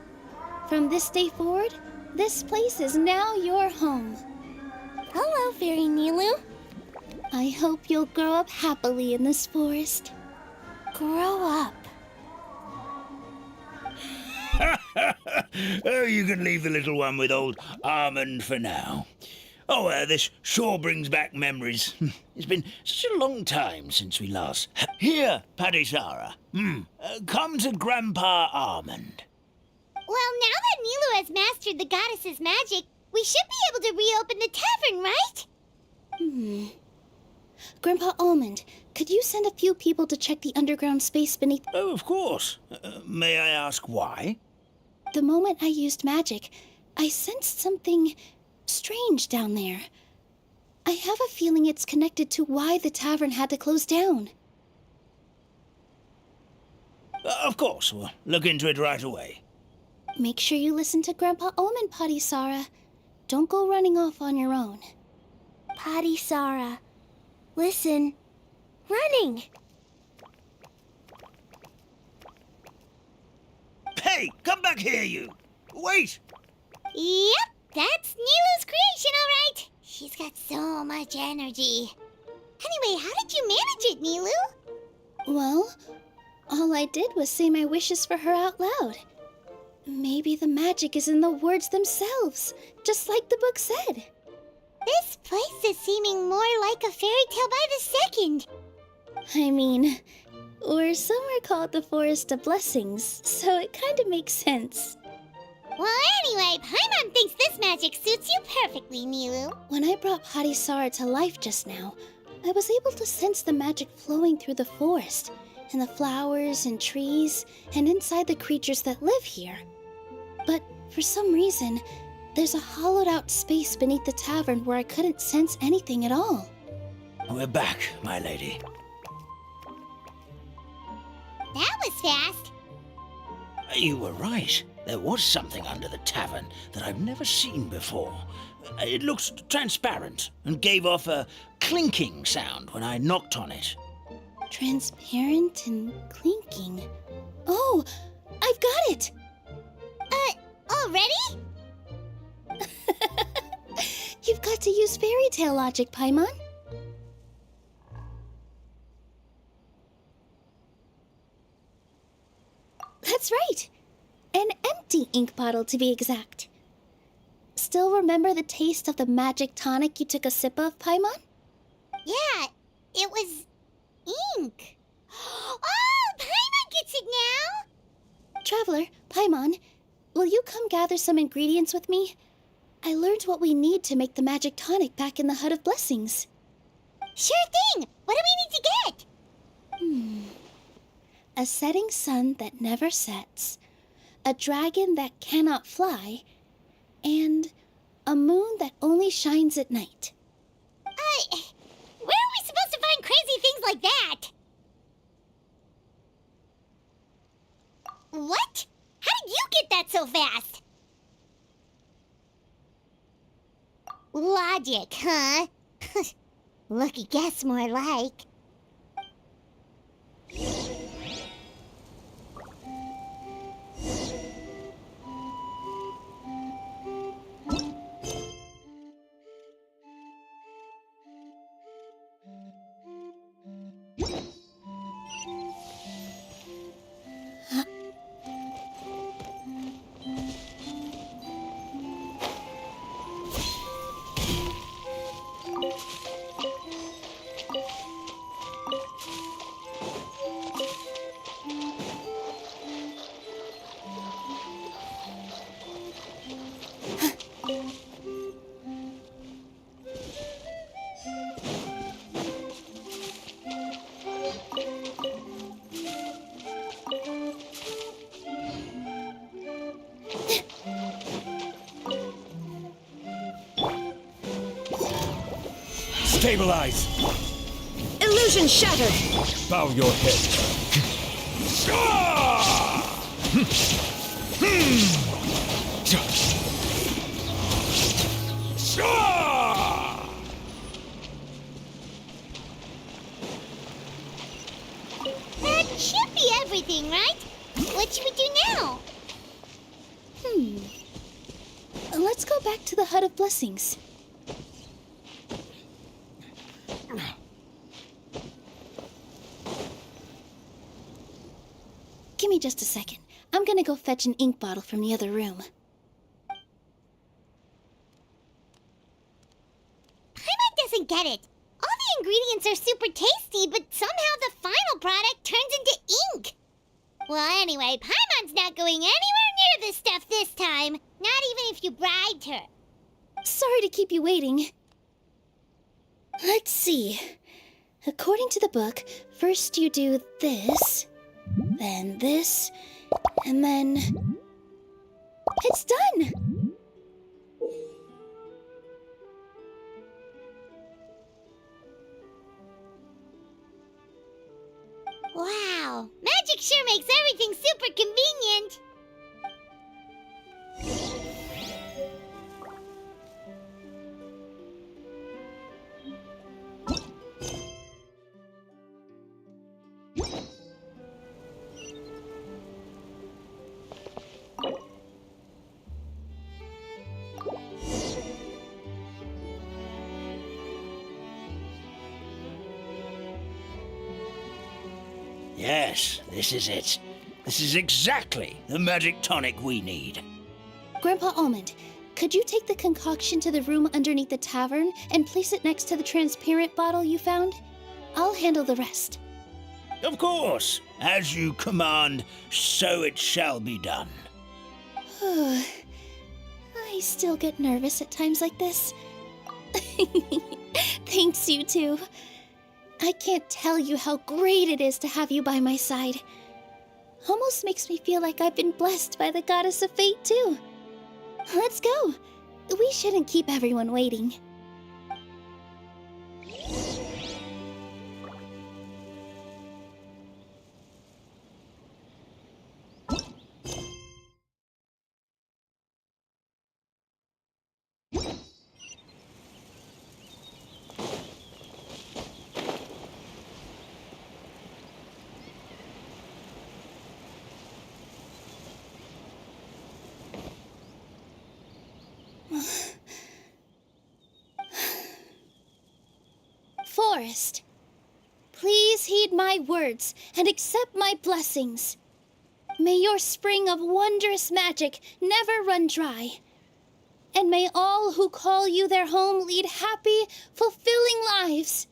From this day forward, this place is now your home. Hello, Fairy Nilu. I hope you'll grow up happily in this forest. Grow up. Oh, you can leave the little one with old Armand for now. Oh, this sure brings back memories. It's been such a long time since we last... Here, Padisara. Come to Grandpa Armand. Well, now that Nilu has mastered the goddess's magic, we should be able to reopen the tavern, right? Grandpa Almond, could you send a few people to check the underground space beneath... Oh, of course. May I ask why? The moment I used magic, I sensed something strange down there. I have a feeling it's connected to why the tavern had to close down. Of course. We'll look into it right away. Make sure you listen to Grandpa Almond, Padisara. Don't go running off on your own. Padisara. Listen. Running! Hey, come back here, you! Wait! Yep, that's Nilu's creation, all right. She's got so much energy. Anyway, how did you manage it, Nilu? Well, all I did was say my wishes for her out loud. Maybe the magic is in the words themselves, just like the book said. This place is seeming more like a fairy tale by the second. I mean, or somewhere called the Forest of Blessings, so it kind of makes sense. Well, anyway, Paimon thinks this magic suits you perfectly, Nilu. When I brought Harisara to life just now, I was able to sense the magic flowing through the forest, and the flowers and trees, and inside the creatures that live here. But for some reason, there's a hollowed-out space beneath the tavern where I couldn't sense anything at all. We're back, my lady. That was fast. You were right. There was something under the tavern that I've never seen before. It looked transparent and gave off a clinking sound when I knocked on it. Transparent and clinking. Oh, I've got it! Already? You've got to use fairy tale logic, Paimon. That's right! An empty ink bottle, to be exact. Still remember the taste of the magic tonic you took a sip of, Paimon? Yeah, it was ink. Oh, Paimon gets it now! Traveler, Paimon, will you come gather some ingredients with me? I learned what we need to make the magic tonic back in the Hut of Blessings. Sure thing! What do we need to get? A setting sun that never sets, a dragon that cannot fly, and a moon that only shines at night. Where are we supposed to find crazy things like that? What? How did you get that so fast? Logic, huh? Lucky guess, more like. Stabilize! Illusion shattered! Bow your head. That should be everything, right? What should we do now? Let's go back to the Hut of Blessings. Give me just a second. I'm gonna go fetch an ink bottle from the other room. Paimon doesn't get it. All the ingredients are super tasty, but somehow the final product turns into ink. Well, anyway, Paimon's not going anywhere near this stuff this time. Not even if you bribed her. Sorry to keep you waiting. Let's see. According to the book, first you do this, then this, and then... It's done! Wow, magic sure makes everything super convenient. Yes, this is it. This is exactly the magic tonic we need. Grandpa Almond, could you take the concoction to the room underneath the tavern and place it next to the transparent bottle you found? I'll handle the rest. Of course, as you command, so it shall be done. I still get nervous at times like this. Thanks, you two. I can't tell you how great it is to have you by my side. Almost makes me feel like I've been blessed by the goddess of fate, too. Let's go. We shouldn't keep everyone waiting. forest. Please heed my words and accept my blessings. May your spring of wondrous magic never run dry. And may all who call you their home lead happy, fulfilling lives.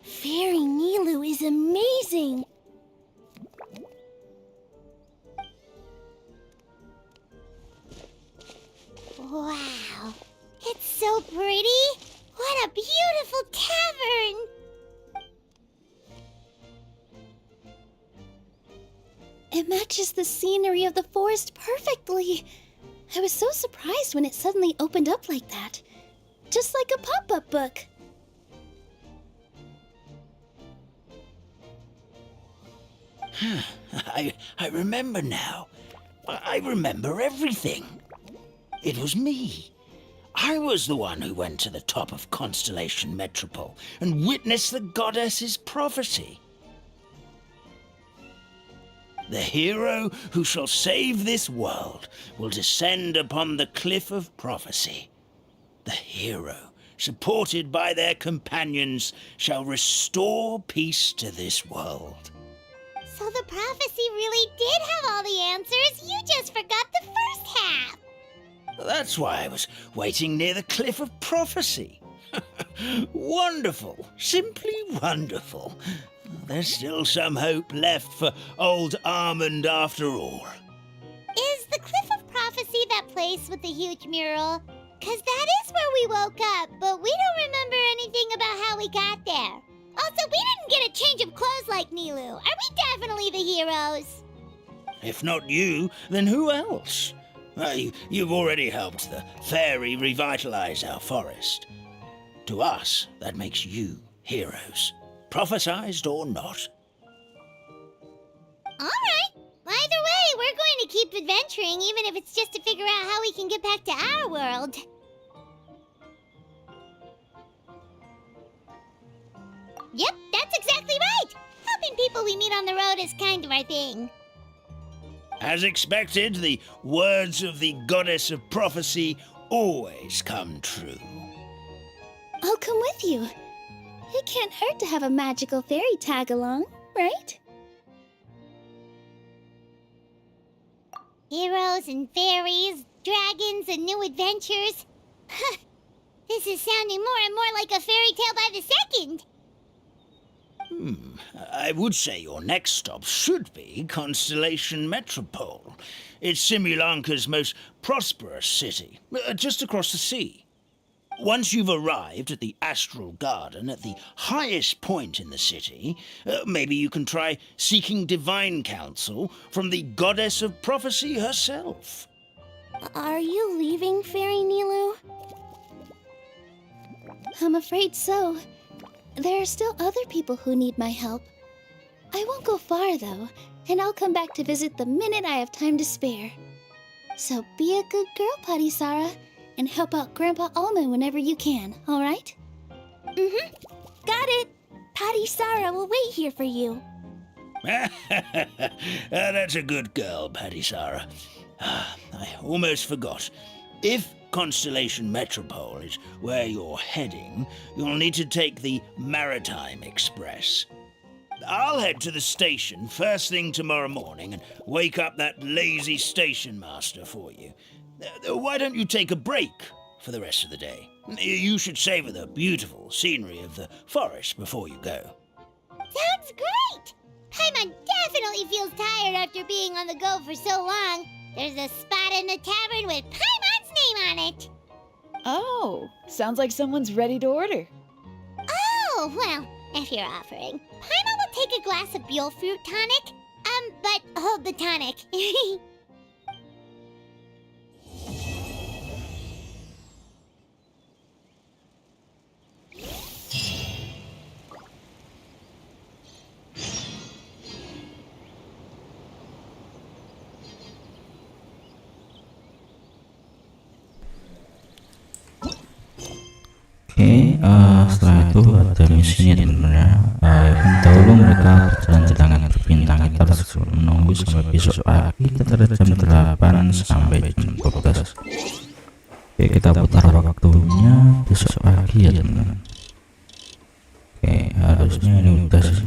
Fairy Nilu is amazing! Wow, it's so pretty! What a beautiful tavern! It matches the scenery of the forest perfectly. I was so surprised when it suddenly opened up like that. Just like a pop-up book. I remember now. I remember everything. It was me. I was the one who went to the top of Constellation Metropole and witnessed the goddess's prophecy. The hero who shall save this world will descend upon the cliff of prophecy. The hero, supported by their companions, shall restore peace to this world. So the prophecy really did have all the answers. You just forgot the first half. That's why I was waiting near the cliff of prophecy. Wonderful, simply wonderful. There's still some hope left for old Almond after all. Is the Cliff of Prophecy that place with the huge mural? 'Cause that is where we woke up, but we don't remember anything about how we got there. Also, we didn't get a change of clothes like Nilu. Are we definitely the heroes? If not you, then who else? You've already helped the fairy revitalize our forest. To us, that makes you heroes, prophesized or not. All right. Either way, we're going to keep adventuring, even if it's just to figure out how we can get back to our world. Yep, that's exactly right. Helping people we meet on the road is kind of our thing. As expected, the words of the goddess of prophecy always come true. I'll come with you. It can't hurt to have a magical fairy tag along, right? Heroes and fairies, dragons and new adventures. This is sounding more and more like a fairy tale by the second. I would say your next stop should be Constellation Metropole. It's Simulanka's most prosperous city, just across the sea. Once you've arrived at the Astral Garden at the highest point in the city, maybe you can try seeking divine counsel from the goddess of prophecy herself. Are you leaving, Fairy Nilu? I'm afraid so. There are still other people who need my help. I won't go far, though, and I'll come back to visit the minute I have time to spare. So be a good girl, Padisara, and help out Grandpa Almond whenever you can, all right? Mm-hmm. Got it. Padisara will wait here for you. That's a good girl, Padisara. I almost forgot. If Constellation Metropole is where you're heading, you'll need to take the Maritime Express. I'll head to the station first thing tomorrow morning and wake up that lazy station master for you. Why don't you take a break for the rest of the day? You should savor the beautiful scenery of the forest before you go. Sounds great! Paimon definitely feels tired after being on the go for so long. There's a spot in the tavern with Paimon's name on it. Oh, sounds like someone's ready to order. Oh, well, if you're offering. Paimon will take a glass of Buell fruit tonic. But hold the tonic. Setelah itu ada misinya teman-teman ya. Dahulu mereka berjalan di langit berbintang. Kita harus menunggu sampai besok pagi, sekitar jam 8 sampai jam 12. Oke, kita putar waktunya besok pagi ya teman-teman. Oke, harusnya ini udah sih.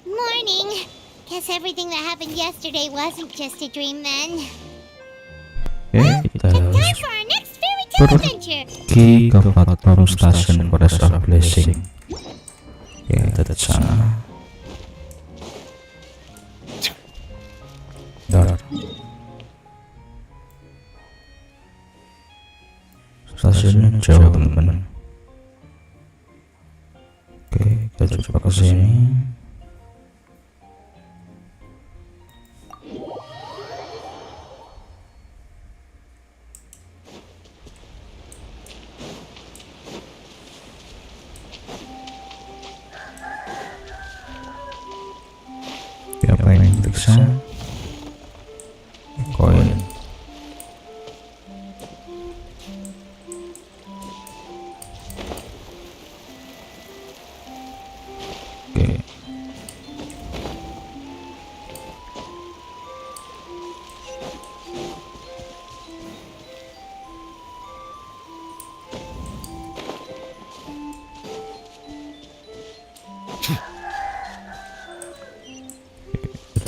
Morning. Guess everything that happened yesterday wasn't just a dream then. Oke, kita Time harus for our next fairy tale adventure. pergi ke Fountaine Station Quest of Blessing. Oke, kita ke sana. Bentar. Stasiunnya jauh teman-teman. Oke, kita coba ke sini. Apa yang periksa? Koin. Oke.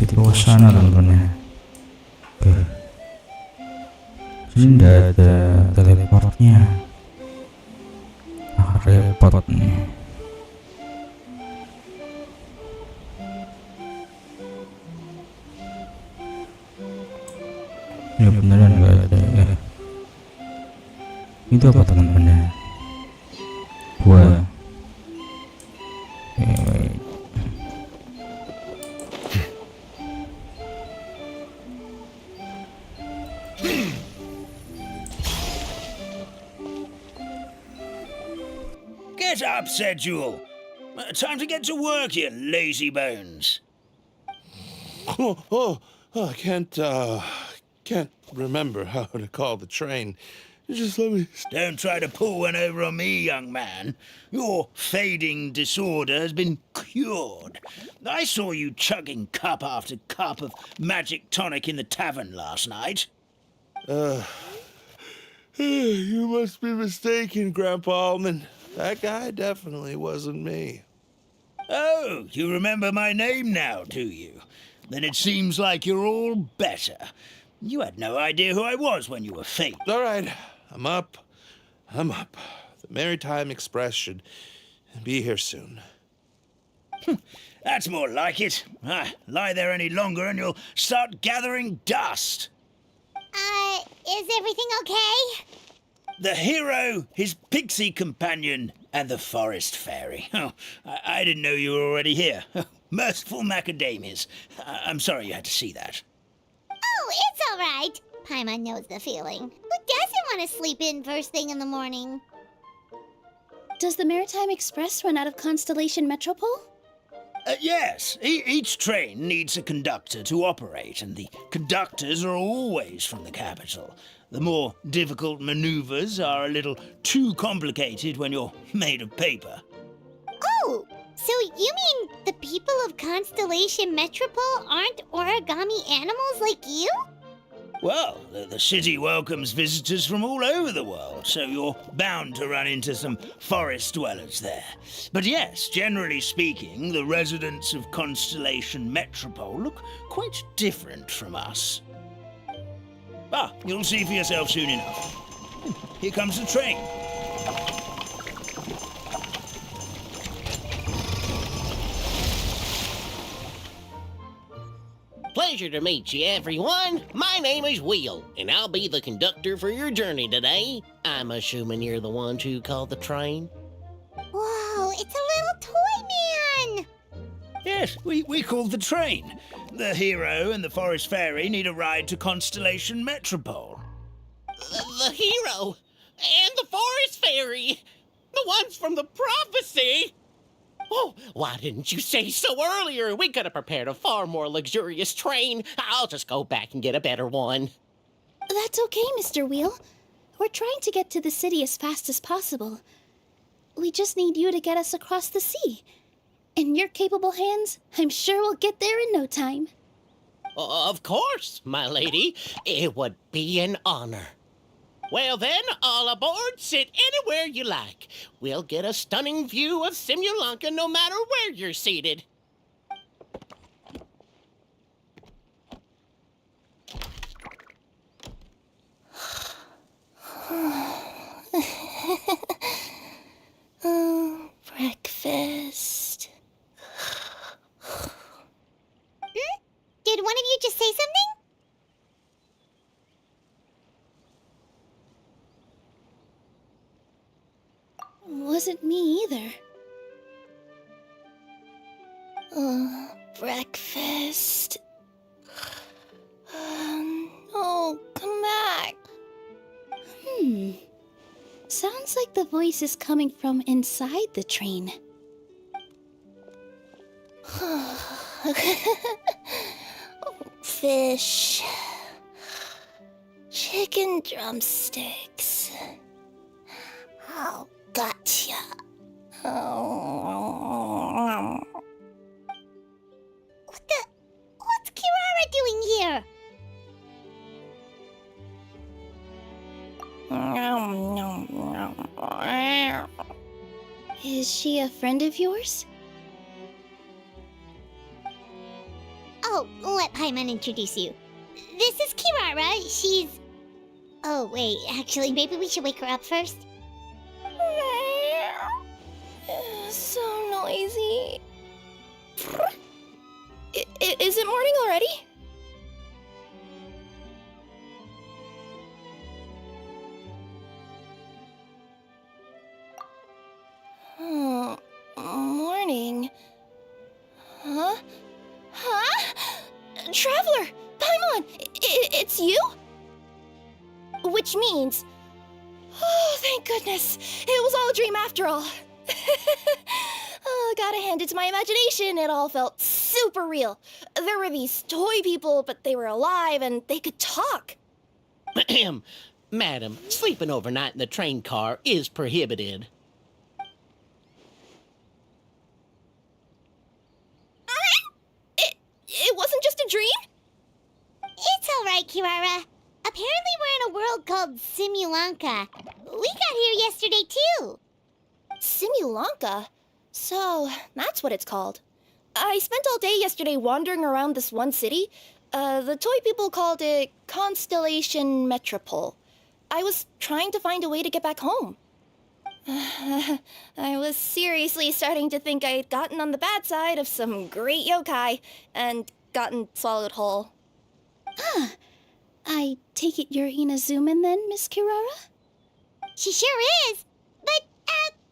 Di bawah sana teman-teman ya. Oke. Sini tidak ada teleportnya. Repot nih. Ya beneran nggak ada ya. Itu apa teman-teman ya? Buah. Baik. Get up, said Jewel. Time to get to work, you lazy bones. I can't remember how to call the train. Just let me... Don't try to pull one over on me, young man. Your fading disorder has been cured. I saw you chugging cup after cup of magic tonic in the tavern last night. You must be mistaken, Grandpa Almond. That guy definitely wasn't me. Oh, you remember my name now, do you? Then it seems like you're all better. You had no idea who I was when you were fake. All right, I'm up. The Maritime Express should be here soon. That's more like it. Lie there any longer and you'll start gathering dust. Is everything okay? The hero, his pixie companion, and the forest fairy. Oh, I didn't know you were already here. Merciful macadamias. I'm sorry you had to see that. Oh, it's all right. Paimon knows the feeling. Who doesn't want to sleep in first thing in the morning? Does the Maritime Express run out of Constellation Metropole? Yes, each train needs a conductor to operate, and the conductors are always from the capital. The more difficult maneuvers are a little too complicated when you're made of paper. Oh, So you mean the people of Constellation Metropole aren't origami animals like you? Well, the city welcomes visitors from all over the world, so you're bound to run into some forest dwellers there. But yes, generally speaking, the residents of Constellation Metropole look quite different from us. Ah, you'll see for yourself soon enough. Here comes the train. Pleasure to meet you, everyone. My name is Will, and I'll be the conductor for your journey today. I'm assuming you're the ones who called the train? Whoa, it's a little toy man! Yes, we called the train. The hero and the forest fairy need a ride to Constellation Metropole. The hero and the forest fairy, the ones from the prophecy. Oh, why didn't you say so earlier? We could have prepared a far more luxurious train. I'll just go back and get a better one. That's okay, Mr. Wheel. We're trying to get to the city as fast as possible. We just need you to get us across the sea. In your capable hands, I'm sure we'll get there in no time. Of course, my lady. It would be an honor. Well then, all aboard, sit anywhere you like. We'll get a stunning view of Simulanka no matter where you're seated. Oh, breakfast. Did one of you just say something? Wasn't me either. Breakfast. Oh, come back. Sounds like the voice is coming from inside the train. Fish. Chicken drumsticks. Oh, gotcha. What's Kirara doing here? Is she a friend of yours? Oh, let Paimon introduce you. This is Kirara. She's... Oh, wait, actually, maybe we should wake her up first. So noisy. Is it morning already? Morning. Huh? Traveler! Paimon! It's you? Which means... Oh, thank goodness. It was all a dream after all. Gotta hand it to my imagination. It all felt super real. There were these toy people, but they were alive and they could talk. Madam, sleeping overnight in the train car is prohibited. It wasn't just a dream? It's all right, Kirara. Apparently we're in a world called Simulanka. We got here yesterday, too. Simulanka? So, that's what it's called. I spent all day yesterday wandering around this one city. The toy people called it Constellation Metropole. I was trying to find a way to get back home. I was seriously starting to think I'd gotten on the bad side of some great yokai and gotten swallowed whole. I take it you're Inazuman then, Miss Kirara? She sure is. But,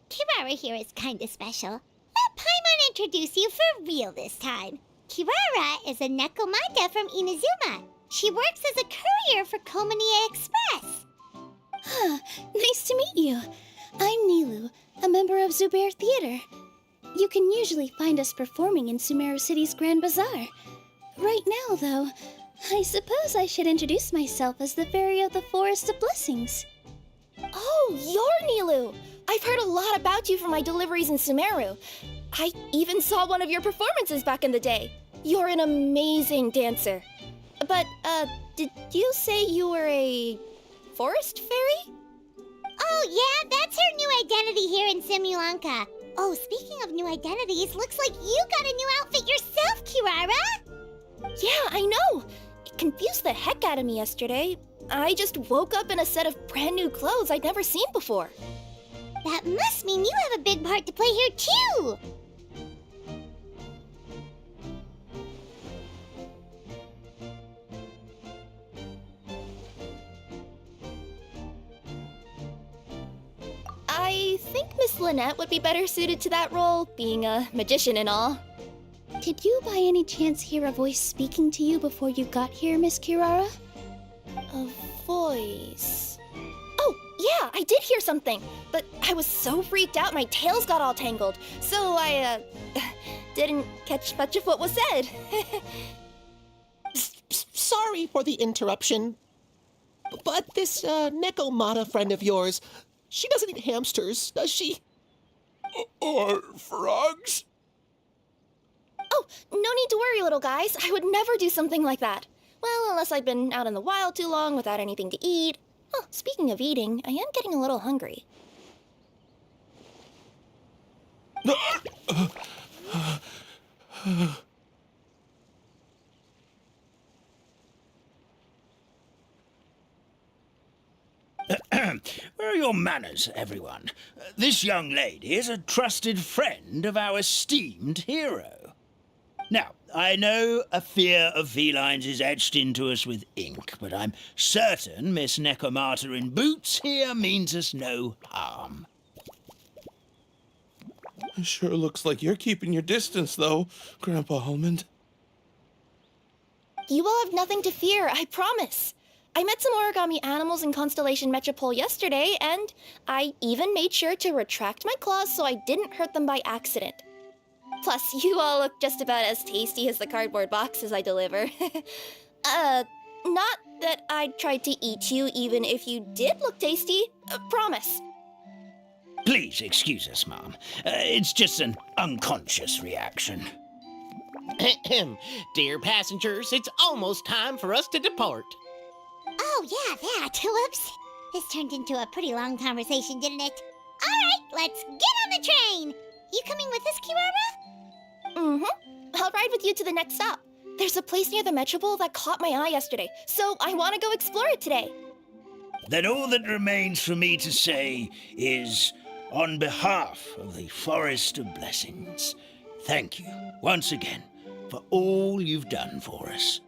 Kirara here is kinda special. Let Paimon introduce you for real this time. Kirara is a Nekomata from Inazuma. She works as a courier for Komania Express. Nice to meet you. I'm Nilu, a member of Zubair Theater. You can usually find us performing in Sumeru City's Grand Bazaar. Right now, though, I suppose I should introduce myself as the Fairy of the Forest of Blessings. Oh, you're Nilu! I've heard a lot about you from my deliveries in Sumeru. I even saw one of your performances back in the day. You're an amazing dancer. But, did you say you were a forest fairy? Oh, yeah, that's her new identity here in Simulanka. Oh, speaking of new identities, looks like you got a new outfit yourself, Kirara! Yeah, I know. It confused the heck out of me yesterday. I just woke up in a set of brand new clothes I'd never seen before. That must mean you have a big part to play here, too! I think Miss Lynette would be better suited to that role, being a magician and all. Did you by any chance hear a voice speaking to you before you got here, Miss Kirara? A voice... Oh, yeah, I did hear something, but I was so freaked out my tails got all tangled, so I, didn't catch much of what was said. Sorry for the interruption, but this Nekomata friend of yours, she doesn't eat hamsters, does she? Or frogs? Oh, no need to worry, little guys. I would never do something like that. Well, unless I've been out in the wild too long without anything to eat. Oh, speaking of eating, I am getting a little hungry. Where are your manners, everyone? This young lady is a trusted friend of our esteemed hero. Now, I know a fear of felines is etched into us with ink, but I'm certain Miss Nekomata in boots here means us no harm. Sure looks like you're keeping your distance, though, Grandpa Almond. You will have nothing to fear, I promise. I met some origami animals in Constellation Metropole yesterday, and I even made sure to retract my claws so I didn't hurt them by accident. Plus, you all look just about as tasty as the cardboard boxes I deliver. Not that I tried to eat you even if you did look tasty. Promise. Please excuse us, Mom. It's just an unconscious reaction. Dear passengers, it's almost time for us to depart. Oh, yeah, that. Whoops. This turned into a pretty long conversation, didn't it? All right, let's get on the train. You coming with us, Kirara? Mm-hmm. I'll ride with you to the next stop. There's a place near the Metropole that caught my eye yesterday, so I want to go explore it today. Then all that remains for me to say is, on behalf of the Forest of Blessings, thank you once again for all you've done for us.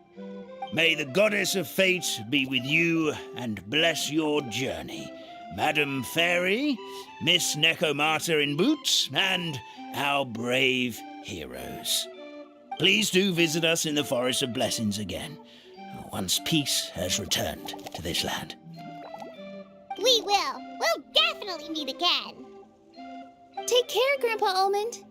May the Goddess of Fate be with you and bless your journey, Madam Fairy, Miss Nekomata in boots, and our brave heroes. Please do visit us in the Forest of Blessings again, once peace has returned to this land. We will. We'll definitely meet again. Take care, Grandpa Almond.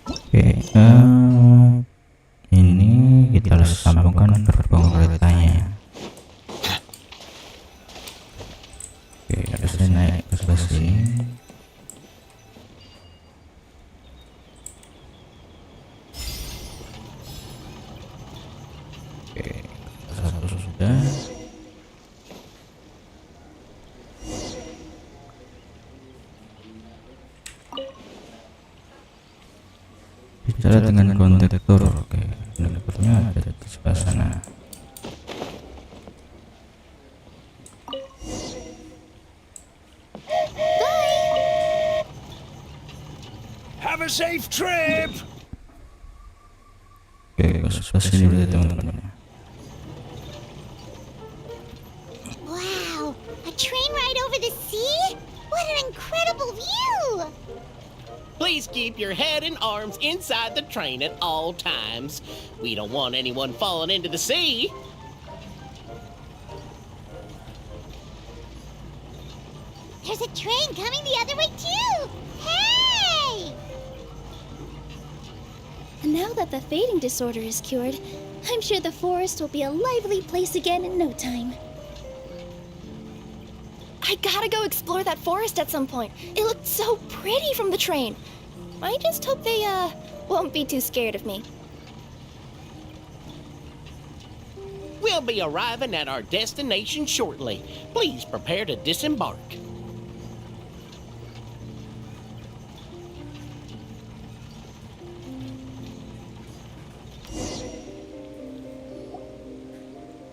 Oke, ini kita harus sambungkan gerbong keretanya. Oke, harusnya naik ke sebelah sini. Oke, satu sudah. Bicara dengan kondektur. Oke, kondekturnya ada di sebelah sana. Have a safe trip! Oke, ke sebelah sini dulu teman-teman. Wow, a train ride over the sea? What an incredible view! Please keep your head and arms inside the train at all times. We don't want anyone falling into the sea. There's a train coming the other way, too! Hey! And now that the fading disorder is cured, I'm sure the forest will be a lively place again in no time. I gotta go explore that forest at some point. It looked so pretty from the train. I just hope they, won't be too scared of me. We'll be arriving at our destination shortly. Please prepare to disembark.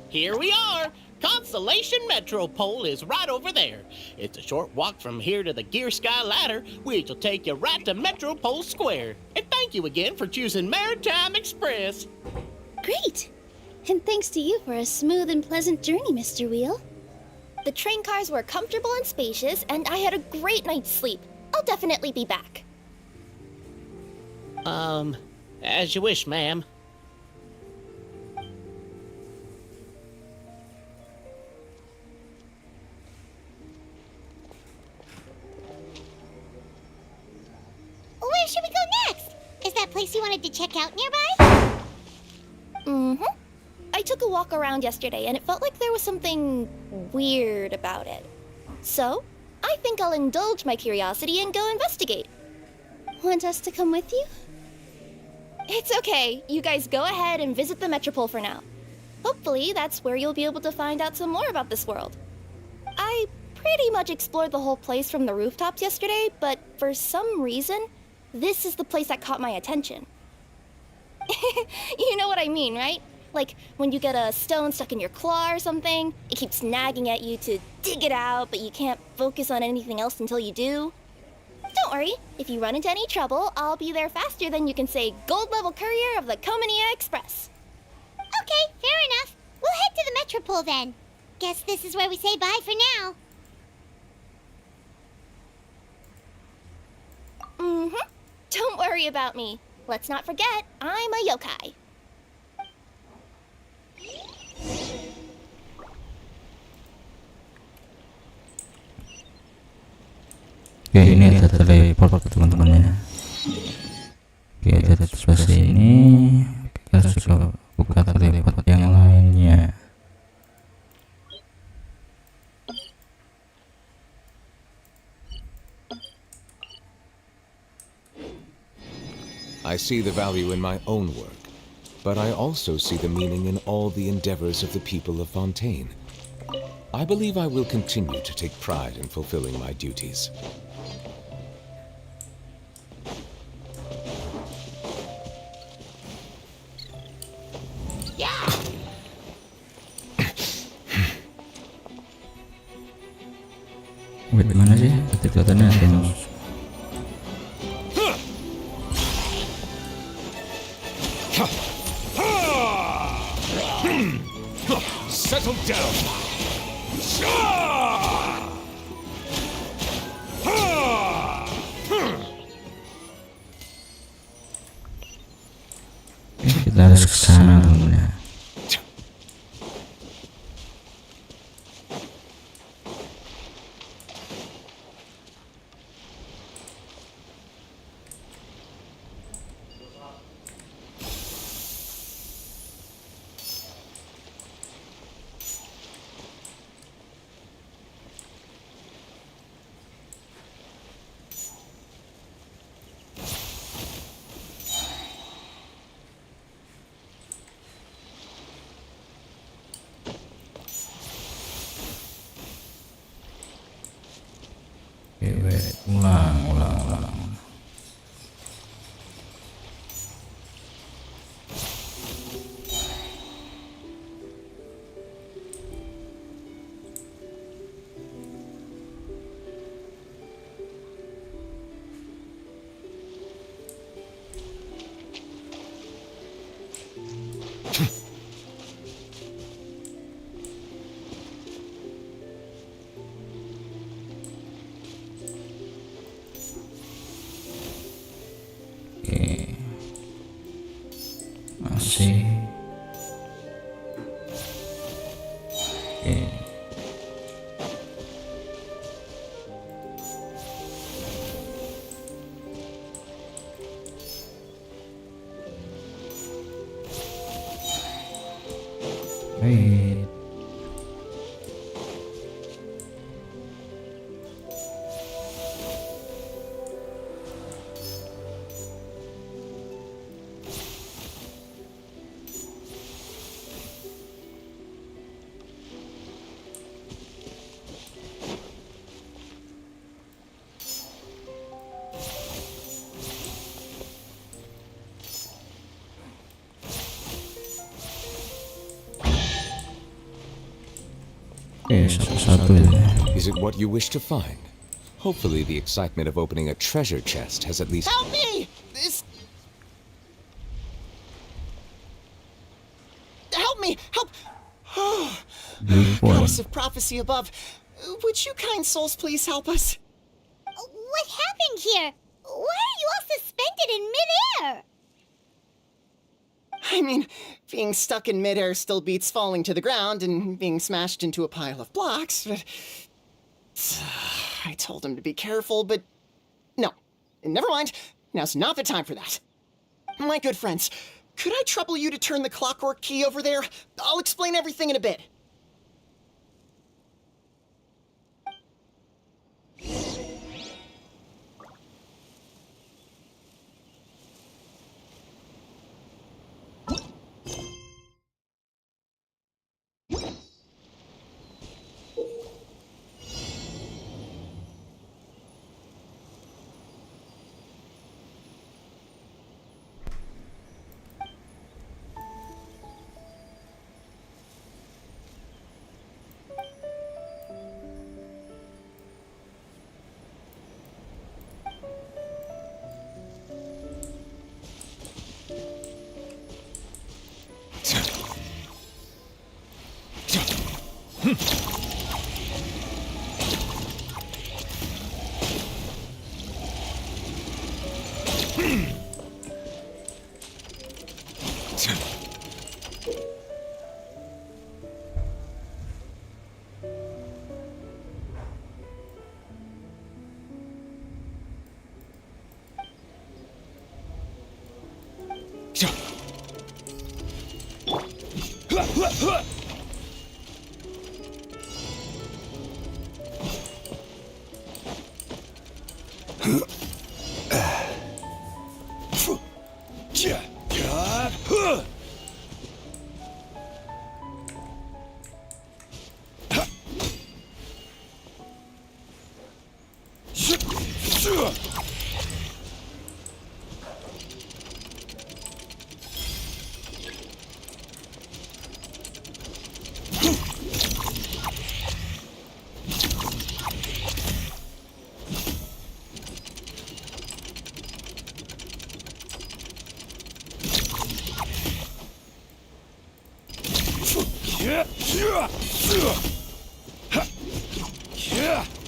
Here we are! Constellation Metropole is right over there. It's a short walk from here to the Gear Sky Ladder, which will take you right to Metropole Square. And thank you again for choosing Maritime Express. Great! And thanks to you for a smooth and pleasant journey, Mr. Wheel. The train cars were comfortable and spacious, and I had a great night's sleep. I'll definitely be back. As you wish, ma'am. Where should we go next? Is that place you wanted to check out nearby? Mm-hmm. I took a walk around yesterday, and it felt like there was something weird about it. So, I think I'll indulge my curiosity and go investigate. Want us to come with you? It's okay. You guys go ahead and visit the Metropole for now. Hopefully, that's where you'll be able to find out some more about this world. I pretty much explored the whole place from the rooftops yesterday, but for some reason, this is the place that caught my attention. You know what I mean, right? Like, when you get a stone stuck in your claw or something, it keeps nagging at you to dig it out, but you can't focus on anything else until you do. Don't worry, if you run into any trouble, I'll be there faster than you can say gold-level courier of the Comania Express. Okay, fair enough. We'll head to the Metropole then. Guess this is where we say bye for now. Mm-hmm. Don't worry about me. Let's not forget, I'm a yokai. Oke, ini ada teleport teman-teman ya. Oke, dari sebelah sini kita juga buka teleport yang lainnya. I see the value in my own work, but I also see the meaning in all the endeavors of the people of Fountaine. I believe I will continue to take pride in fulfilling my duties. Wait, mana sih? Kelihatannya ada yang Settle down. kita harus ke sana teman-teman ya. Ulang. Wait. Satu-satu ya. Is it what you wish to find? Hopefully the excitement of opening a treasure chest has at least... Help me! This... Help me! Help! Goddess of prophecy above, would you kind souls please help us? What happened here? Why are you all suspended in midair? I mean, being stuck in midair still beats falling to the ground and being smashed into a pile of blocks, but... I told him to be careful, but... No. Never mind. Now's not the time for that. My good friends, could I trouble you to turn the clockwork key over there? I'll explain everything in a bit.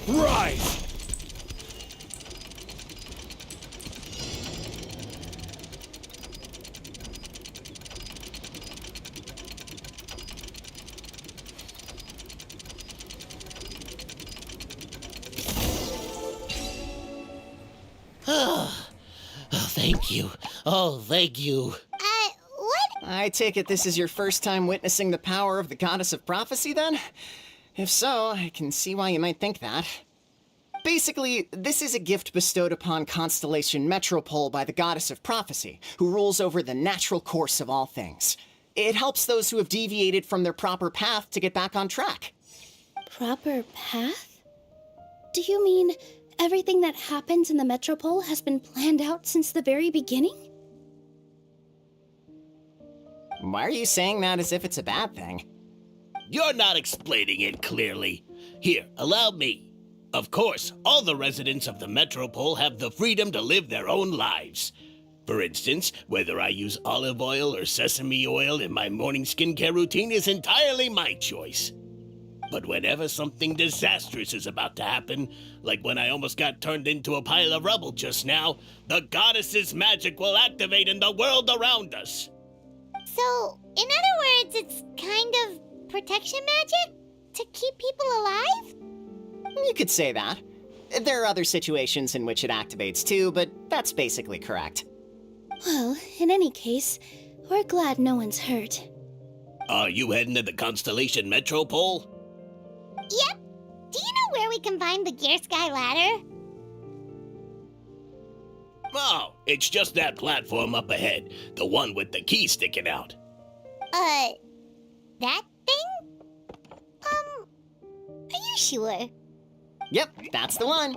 Right. Oh, thank you. Oh, thank you. What? I take it this is your first time witnessing the power of the Goddess of Prophecy, then? If so, I can see why you might think that. Basically, this is a gift bestowed upon Constellation Metropole by the Goddess of Prophecy, who rules over the natural course of all things. It helps those who have deviated from their proper path to get back on track. Proper path? Do you mean everything that happens in the Metropole has been planned out since the very beginning? Why are you saying that as if it's a bad thing? You're not explaining it clearly. Here, allow me. Of course, all the residents of the Metropole have the freedom to live their own lives. For instance, whether I use olive oil or sesame oil in my morning skincare routine is entirely my choice. But whenever something disastrous is about to happen, like when I almost got turned into a pile of rubble just now, the goddess's magic will activate in the world around us. So, in other words, it's kind of protection magic? To keep people alive? You could say that. There are other situations in which it activates too, but that's basically correct. Well, in any case, we're glad no one's hurt. Are you heading to the Constellation Metropole? Yep. Do you know where we can find the Gear Sky ladder? Oh, it's just that platform up ahead. The one with the key sticking out. That thing? Are you sure? Yep, that's the one.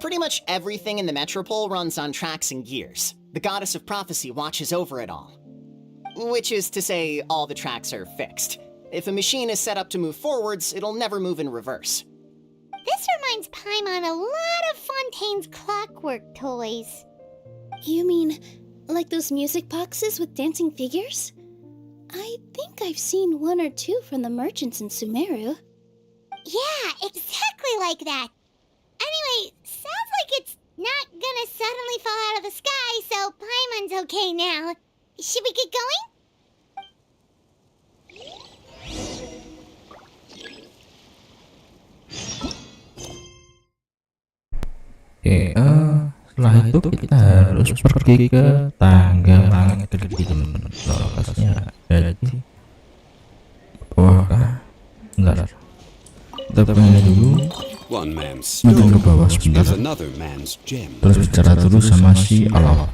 Pretty much everything in the Metropole runs on tracks and gears. The Goddess of Prophecy watches over it all. Which is to say, all the tracks are fixed. If a machine is set up to move forwards, it'll never move in reverse. This reminds Paimon a lot of Fontaine's clockwork toys. You mean, like those music boxes with dancing figures? I think I've seen one or two from the merchants in Sumeru. Yeah, exactly like that. Anyway, sounds like it's not gonna suddenly fall out of the sky, so Paimon's okay now. Should we get going? Oke, setelah itu kita harus pergi ke tangga langit gede, teman-teman. Lokasinya ada di bawah kah? Bentar. Kita pengen dulu menuju ke bawah sebentar. Terus bicara dulu sama si Allah.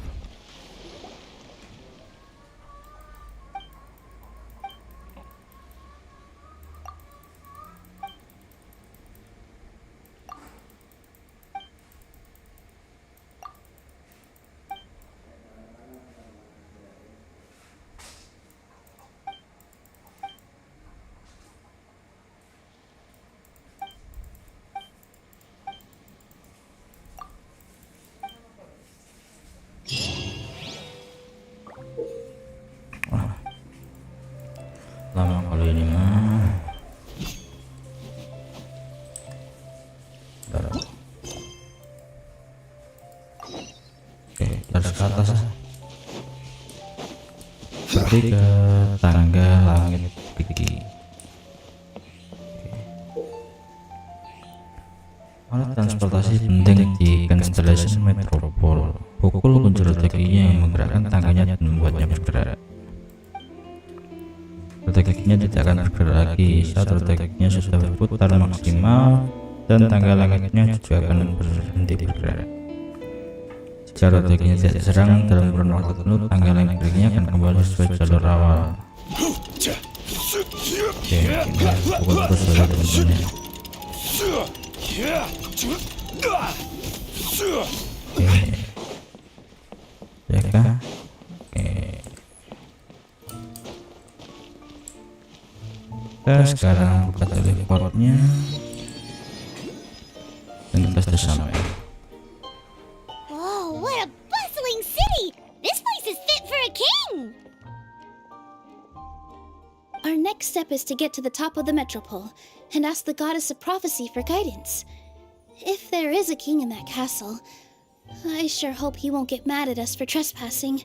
Lama kalau ini mah. Oke, kita harus ke atas. Pergi ke tangga langit gigi. Alat transportasi penting di Constellation Metropole. Pukul kunci rezekinya yang menggerakkan tangganya dan membuatnya bergerak. Rezekinya tidak akan bergerak lagi saat rezekinya sudah berputar maksimal dan tangga langitnya juga akan berhenti bergerak. Jika rezekinya tidak diserang dalam kurun waktu tertentu, tangga langit rezekinya akan kembali sesuai jalur awal. Oke, pukul terus saja teman-teman. Ya kah? Oke. Kita sekarang buka teleportnya dan kita sudah sampai. Whoa, what a bustling city! This place is fit for a king! Our next step is to get to the top of the Metropole and ask the Goddess of Prophecy for guidance. If there is a king in that castle, I sure hope he won't get mad at us for trespassing.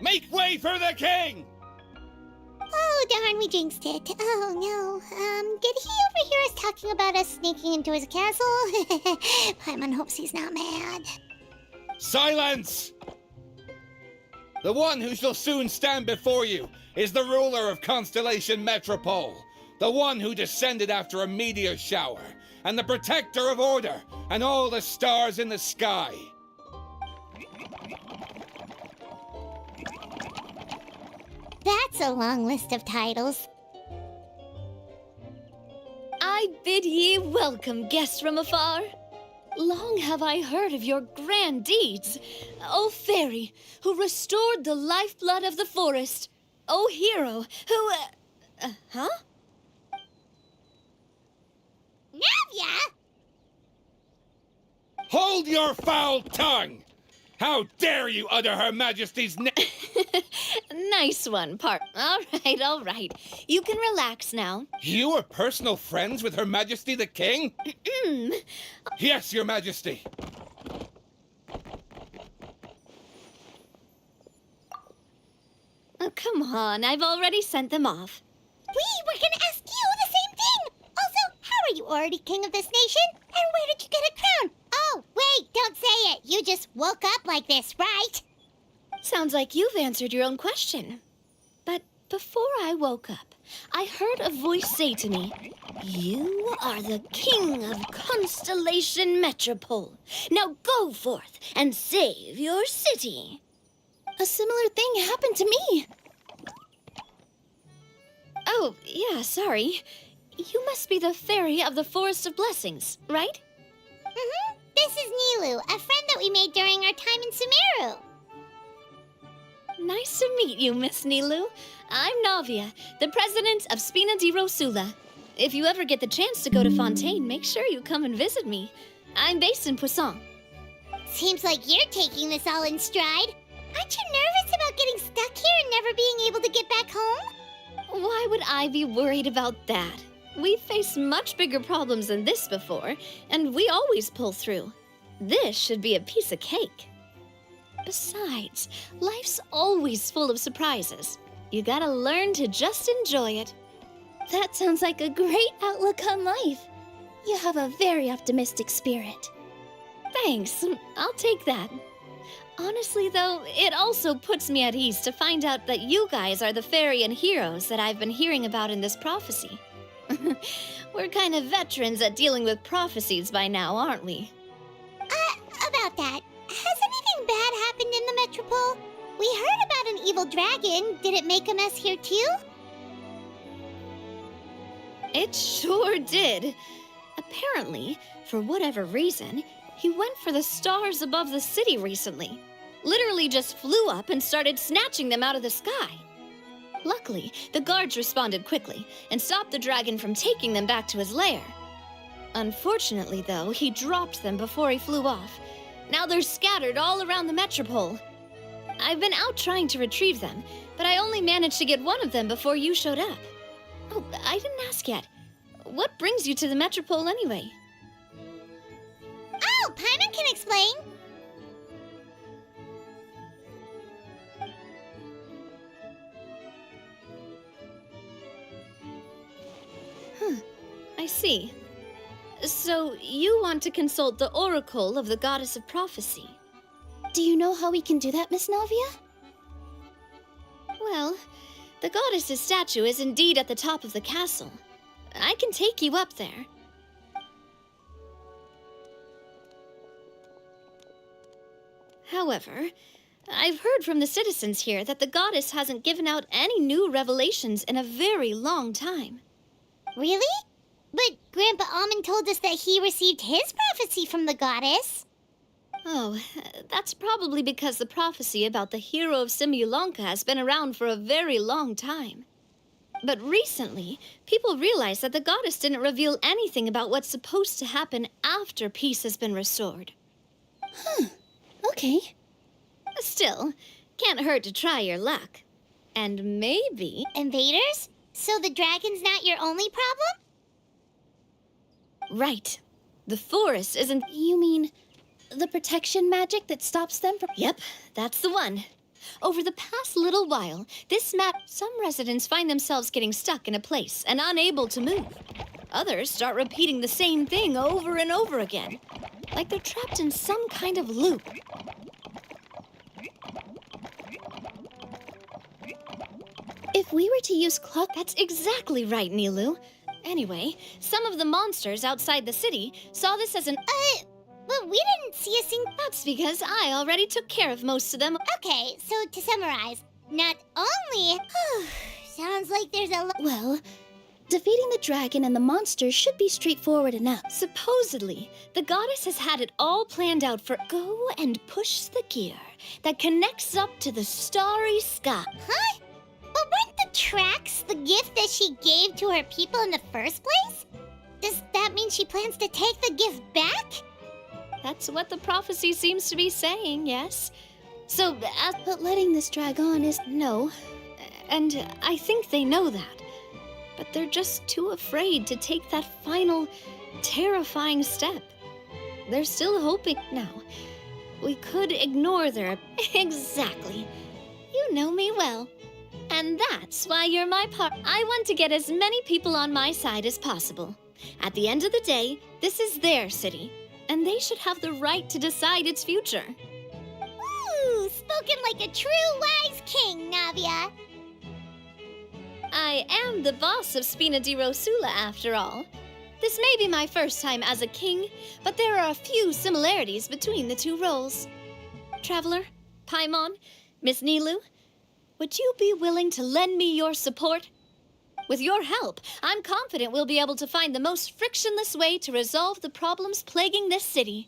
Make way for the king! Oh, darn, we jinxed it. Oh, no. Did he overhear us talking about us sneaking into his castle? Paimon hopes he's not mad. Silence! The one who shall soon stand before you is the ruler of Constellation Metropole, the one who descended after a meteor shower, and the protector of order and all the stars in the sky. That's a long list of titles. I bid ye welcome, guests from afar. Long have I heard of your grand deeds. O fairy, who restored the lifeblood of the forest. O hero, who... huh? Navia! Hold your foul tongue! How dare you utter Her Majesty's name? Nice one, Part. All right. You can relax now. You are personal friends with Her Majesty the King? Yes, Your Majesty. come on, I've already sent them off. We were gonna ask you the same thing! Also, how are you already king of this nation? And where did you get a crown? Oh, wait, don't say it! You just woke up like this, right? Sounds like you've answered your own question. But before I woke up, I heard a voice say to me, "You are the king of Constellation Metropole. Now go forth and save your city." A similar thing happened to me. Oh, yeah, sorry. You must be the fairy of the Forest of Blessings, right? Mm-hmm. This is Nilu, a friend that we made during our time in Sumeru. Nice to meet you, Miss Nilu. I'm Navia, the president of Spina di Rosula. If you ever get the chance to go to Fountaine, make sure you come and visit me. I'm based in Poisson. Seems like you're taking this all in stride. Aren't you nervous about getting stuck here and never being able to get back home? Why would I be worried about that? We've faced much bigger problems than this before, and we always pull through. This should be a piece of cake. Besides, life's always full of surprises. You gotta learn to just enjoy it. That sounds like a great outlook on life. You have a very optimistic spirit. Thanks, I'll take that. Honestly, though, it also puts me at ease to find out that you guys are the fairy and heroes that I've been hearing about in this prophecy. We're kind of veterans at dealing with prophecies by now, aren't we? About that, has anything bad happened in the Metropole? We heard about an evil dragon. Did it make a mess here too? It sure did. Apparently, for whatever reason, he went for the stars above the city recently. Literally just flew up and started snatching them out of the sky. Luckily, the guards responded quickly and stopped the dragon from taking them back to his lair. Unfortunately, though, he dropped them before he flew off. Now they're scattered all around the Metropole. I've been out trying to retrieve them, but I only managed to get one of them before you showed up. Oh, I didn't ask yet. What brings you to the Metropole anyway? Oh, Paimon can explain. I see. So, you want to consult the oracle of the goddess of prophecy. Do you know how we can do that, Miss Navia? Well, the goddess's statue is indeed at the top of the castle. I can take you up there. However, I've heard from the citizens here that the goddess hasn't given out any new revelations in a very long time. Really? But Grandpa Almond told us that he received his prophecy from the goddess. Oh, that's probably because the prophecy about the hero of Simulanka has been around for a very long time. But recently, people realized that the goddess didn't reveal anything about what's supposed to happen after peace has been restored. Okay. Still, can't hurt to try your luck. And maybe... Invaders? So the dragon's not your only problem? Right. The forest isn't... You mean the protection magic that stops them from... Yep, that's the one. Over the past little while, some residents find themselves getting stuck in a place and unable to move. Others start repeating the same thing over and over again, like they're trapped in some kind of loop. If we were to use clock... That's exactly right, Nilu. Anyway, some of the monsters outside the city saw this as an... But we didn't see a single... That's because I already took care of most of them. Okay, so to summarize, not only... Sounds like there's a... Well, defeating the dragon and the monsters should be straightforward enough. Supposedly, the goddess has had it all planned out for go and push the gear that connects up to the starry sky. Huh? But weren't the tracks the gift that she gave to her people in the first place? Does that mean she plans to take the gift back? That's what the prophecy seems to be saying, yes. So, but letting this drag on is... No, and I think they know that. But they're just too afraid to take that final, terrifying step. They're still hoping... Now, we could ignore their... Exactly. You know me well. And that's why you're my I want to get as many people on my side as possible. At the end of the day, this is their city, and they should have the right to decide its future. Ooh, spoken like a true wise king, Navia. I am the boss of Spina di Rosula, after all. This may be my first time as a king, but there are a few similarities between the two roles. Traveler, Paimon, Miss Nilu, would you be willing to lend me your support? With your help, I'm confident we'll be able to find the most frictionless way to resolve the problems plaguing this city.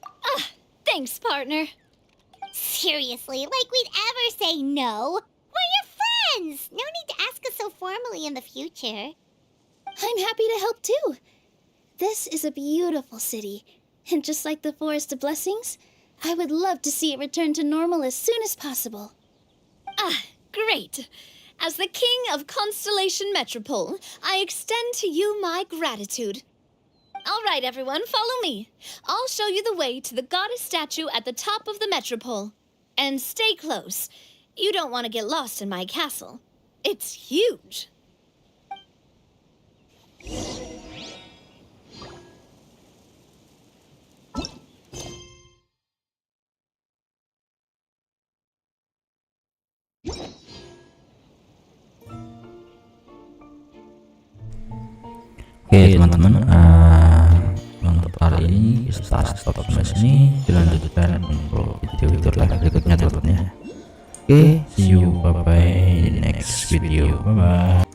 Ah, thanks, partner. Seriously, like we'd ever say no. We're your friends. No need to ask us so formally in the future. I'm happy to help too. This is a beautiful city, and just like the Forest of Blessings, I would love to see it return to normal as soon as possible. Ah, great. As the King of Constellation Metropole, I extend to you my gratitude. All right, everyone, follow me. I'll show you the way to the goddess statue at the top of the Metropole. And stay close. You don't want to get lost in my castle. It's huge. Oke teman-teman, untuk hari ini kita stop sampai sini. Dilanjutkan untuk video-video live berikutnya teman-teman ya. Oke, see you, bye bye next video, bye bye.